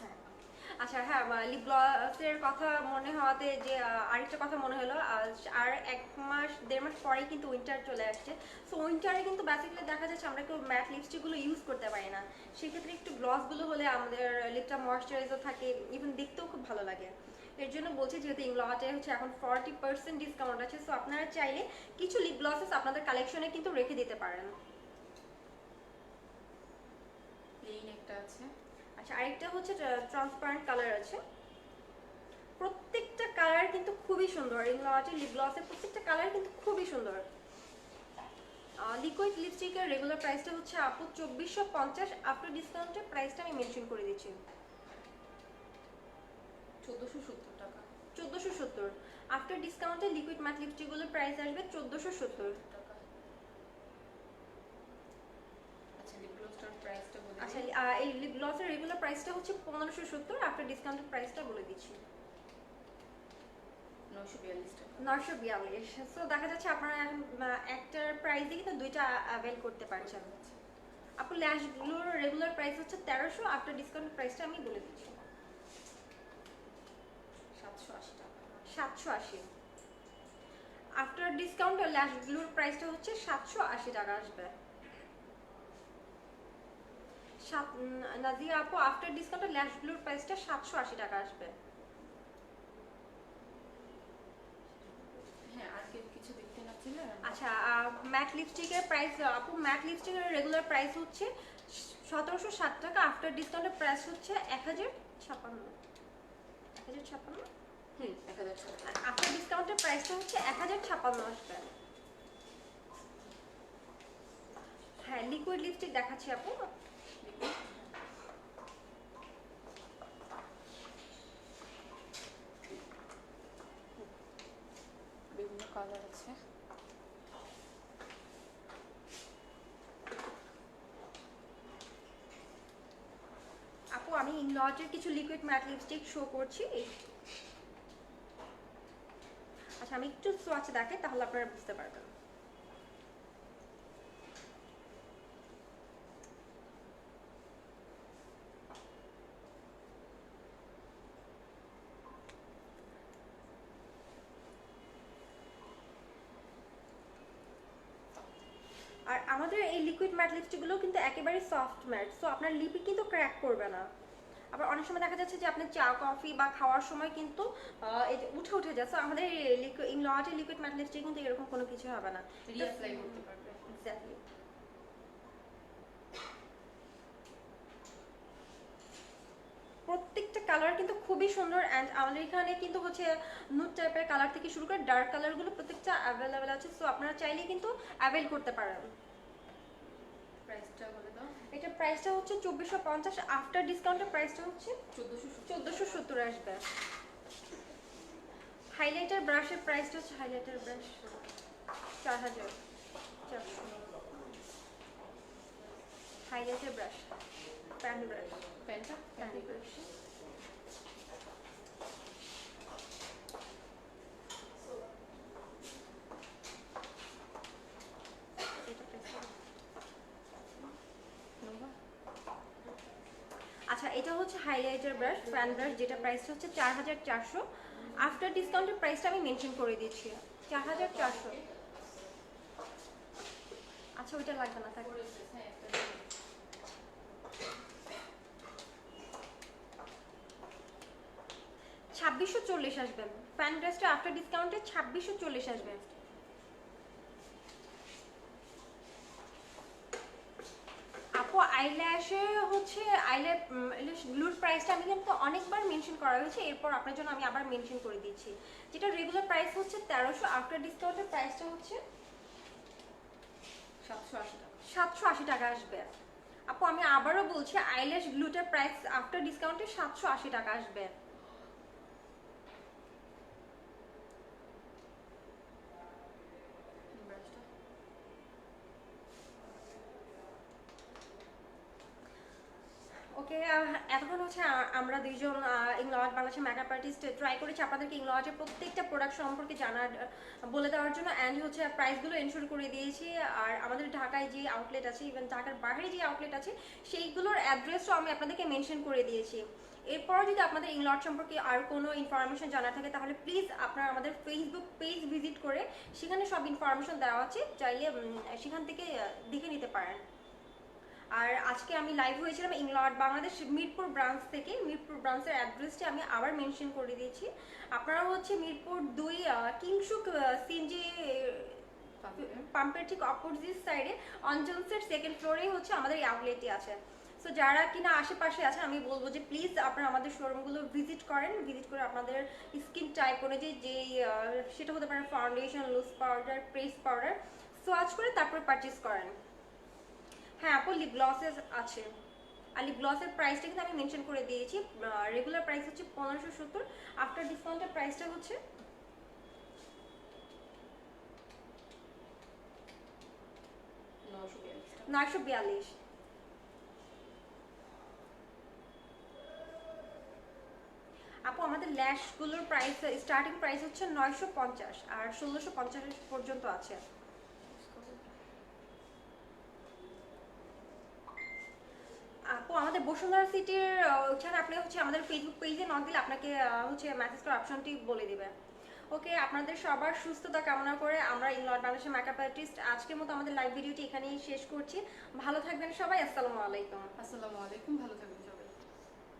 আচ্ছা হ্যাঁ, লিপ গ্লসের কথা মনে হওয়াতে যে আরেকটা কথা মনে হলো, আর 1-1.5 মাস পরেই কিন্তু উইন্টার চলে আসছে। সো উইন্টারে কিন্তু বেসিক্যালি দেখা যাচ্ছে আমরা কেউ ম্যাট লিপস্টিকগুলো ইউজ করতে পারি না। সেক্ষেত্রে একটু গ্লসগুলো হলে আমাদের লিপটা ময়শ্চারাইজও থাকে, ইভেন দেখতেও খুব ভালো লাগে। এর জন্য বলছি, যেহেতু ইংলটে হচ্ছে এখন 40% ডিসকাউন্ট আছে, সো আপনারা চাইলে কিছু লিপ গ্লসেস আপনাদের কালেকশনে কিন্তু রেখে দিতে পারেন। প্লেন একটা আছে। আচ্ছা, আরেকটা হচ্ছে ট্রান্সপারেন্ট কালার আছে। প্রত্যেকটা কালার কিন্তু খুবই সুন্দর, ইংলটের লিপ গ্লসের প্রত্যেকটা কালার কিন্তু খুবই সুন্দর। লিকুইড লিপস্টিকের রেগুলার প্রাইসটা হচ্ছে আপু 2450, আফটার ডিসকাউন্টের প্রাইসটা আমি মেনশন করে দিচ্ছি 1470 টাকা। 1470। আফটার ডিসকাউন্টে লিকুইড ম্যাট লিপস্টিকগুলোর প্রাইস আসবে 1470 টাকা। আচ্ছা লিপ গ্লসটার প্রাইসটা বলে আচ্ছা, দিন। এই লিপ গ্লসের রেগুলার প্রাইসটা হচ্ছে 1570, আফটার ডিসকাউন্টের প্রাইসটা বলে দিচ্ছি 942 টাকা। 942। সো দেখা যাচ্ছে আপনারা এখন একটার প্রাইস দিয়ে কিন্তু দুইটা অ্যাভেল করতে পারছেন। আপু ল্যাশগুলোর রেগুলার প্রাইস হচ্ছে 1300, আফটার ডিসকাউন্ট প্রাইসটা আমি বলে দিচ্ছি 780 টাকা। 780। আফটার ডিসকাউন্ট ল্যাশগুলোর প্রাইসটা হচ্ছে 780 টাকা আসবে। নাজিয়া আপু আফটার ডিসকাউন্ট ল্যাশগুলোর প্রাইসটা 780 টাকা আসবে। হ্যাঁ আর কেউ কিছু দেখতে না ছিল? আচ্ছা, ম্যাট লিপস্টিকের প্রাইস আপু, ম্যাট লিপস্টিকের রেগুলার প্রাইস হচ্ছে 1760 টাকা, আফটার ডিসকাউন্টের প্রাইস হচ্ছে 1056। 1056। 1000 আফটার ডিসকাউন্টের প্রাইসটা হচ্ছে 1056 আসবে। হ্যাঁ, লিকুইড লিপস্টিক দেখাচ্ছি আপু। বিভিন্ন কালার আছে। আপু আমি ইংলটের কিছু লিকুইড ম্যাট লিপস্টিক শো করছি। আচ্ছা, আমি একটু সোয়াচ দেখাই তাহলে আপনারা বুঝতে পারবেন। আর আমাদের এই লিকুইড ম্যাট লিপস্টিকগুলো কিন্তু একেবারে সফট ম্যাট, সো আপনার লিপি কিন্তু ক্র্যাক করবে না। আবার অনেক সময় দেখা যাচ্ছে যে আপনি চা কফি বা খাওয়ার সময় কিন্তু এই যে উঠে যায়, সো আমাদের ইংলটের লিকুইড ম্যাট লিপস্টিক কিন্তু এরকম কোনো কিছু হবে না। রিঅ্যাপ্লাই করতে পারবে। এক্স্যাক্টলি। প্রত্যেকটা কালার কিন্তু খুবই সুন্দর, অ্যান্ড আমাদের এখানে কিন্তু হচ্ছে নুড টাইপের কালার থেকে শুরু করে ডার্ক কালারগুলো প্রত্যেকটা অ্যাভেলেবেল আছে, সো আপনারা চাইলে কিন্তু অ্যাভেল করতে পারেন। প্রাইসটা বলে দাও। এটার প্রাইসটা হচ্ছে 2450, আফটার ডিসকাউন্টের প্রাইসটা হচ্ছে 1470 1470 আসবে। হাইলাইটার ব্রাশের প্রাইসটা হচ্ছে, highlighter brush 4000। Highlighter brush, pan brush, পেনটা প্যান ব্রাশ। নোভা। আচ্ছা, এটা হচ্ছে হাইলাইটার ব্রাশ, প্যান ব্রাশ, যেটা প্রাইসটা হচ্ছে 4400, আফটার ডিসকাউন্টের প্রাইসটা আমি মেনশন করে দিচ্ছি 4400। আচ্ছা, ওইটা লাগবে না, থাকবে। 2640 আসবে। প্যান ব্রাশটা আফটার ডিসকাউন্টে 2640 আসবে। আপু আইল্যাশে হচ্ছে আইল্যাশ গ্লুর প্রাইসটা আমি কিন্তু অনেকবার মেনশন করা হয়েছে, এরপর আপনার জন্য আমি আবার মেনশন করে দিচ্ছি। যেটা রেগুলার প্রাইস হচ্ছে 1300, আফটার ডিসকাউন্টের প্রাইসটা হচ্ছে 780 টাকা। 780 টাকা আসবে। আপু আমি আবারও বলছি, আইল্যাশ গ্লুটার প্রাইস আফটার ডিসকাউন্টে 780 টাকা আসবে। ব্রাশটা ওকে, এতক্ষণ হচ্ছে আমরা দুইজন ইংলট বাংলাদেশের মেকআপ আর্টিস্ট ট্রাই করেছি আপনাদেরকে ইংলটের প্রত্যেকটা প্রোডাক্ট সম্পর্কে জানার, বলে দেওয়ার জন্য, অ্যান্ড হচ্ছে প্রাইসগুলো এনশোর করে দিয়েছি। আর আমাদের ঢাকায় যে আউটলেট আছে, ইভেন ঢাকার বাইরে যে আউটলেট আছে, সেইগুলোর অ্যাড্রেসও আমি আপনাদেরকে মেনশন করে দিয়েছি। এরপর যদি আপনাদের ইংলট সম্পর্কে আর কোনো ইনফরমেশন জানার থাকে তাহলে প্লিজ আপনারা আমাদের ফেসবুক পেজ ভিজিট করে সেখানে সব ইনফরমেশন দেওয়া আছে, চাইলে সেখান থেকে দেখে নিতে পারেন। আর আজকে আমি লাইভ হয়েছিলাম ইংলট বাংলাদেশ মিরপুর ব্রাঞ্চ থেকে। মিরপুর ব্রাঞ্চের অ্যাড্রেসটি আমি আবার মেনশন করে দিয়েছি। আপনারা হচ্ছে মিরপুর 2 কিংসুক সিএনজি পাম্পের ঠিক অপোজিট সাইডে অঞ্জনসের সেকেন্ড ফ্লোরে হচ্ছে আমাদের এই আউটলেটটি আছে। সো যারা কিনা আশেপাশে আছেন আমি বলবো যে প্লিজ আপনারা আমাদের শোরুমগুলো ভিজিট করেন, ভিজিট করে আপনাদের স্কিন টাইপ অনুযায়ী যে সেটা হতে পারে foundation, loose powder, press powder, swatch করে তারপরে পারচেস করেন। হ্যাঁ আপু লিপ গ্লসেস আছে, আর লিপ গ্লসের প্রাইসটা কিন্তু আমি মেনশন করে দিয়েছি। রেগুলার প্রাইস হচ্ছে 1570, আফটার ডিসকাউন্টের প্রাইসটা হচ্ছে 942। আপু আমাদের ল্যাশগুলোর প্রাইস স্টার্টিং প্রাইস হচ্ছে 950 আর 1650 পর্যন্ত আছে। আপু আমাদের বসুন্ধরা সিটির ওখানে আপনি হচ্ছে আমাদের ফেসবুক পেজে নক দিলে আপনাকে হচ্ছে মেসেজ করার অপশনটি বলে দিবে। ওকে, আপনাদের সবার সুস্থতা কামনা করে আমরা ইংল্যান্ড বাংলাদেশের মেকআপ আর্টিস্ট আজকের মতো আমাদের লাইভ ভিডিওটি এখানেই শেষ করছি। ভালো থাকবেন সবাই, আসসালামু আলাইকুম। আসসালামু আলাইকুম, ভালো থাকবেন সবাই।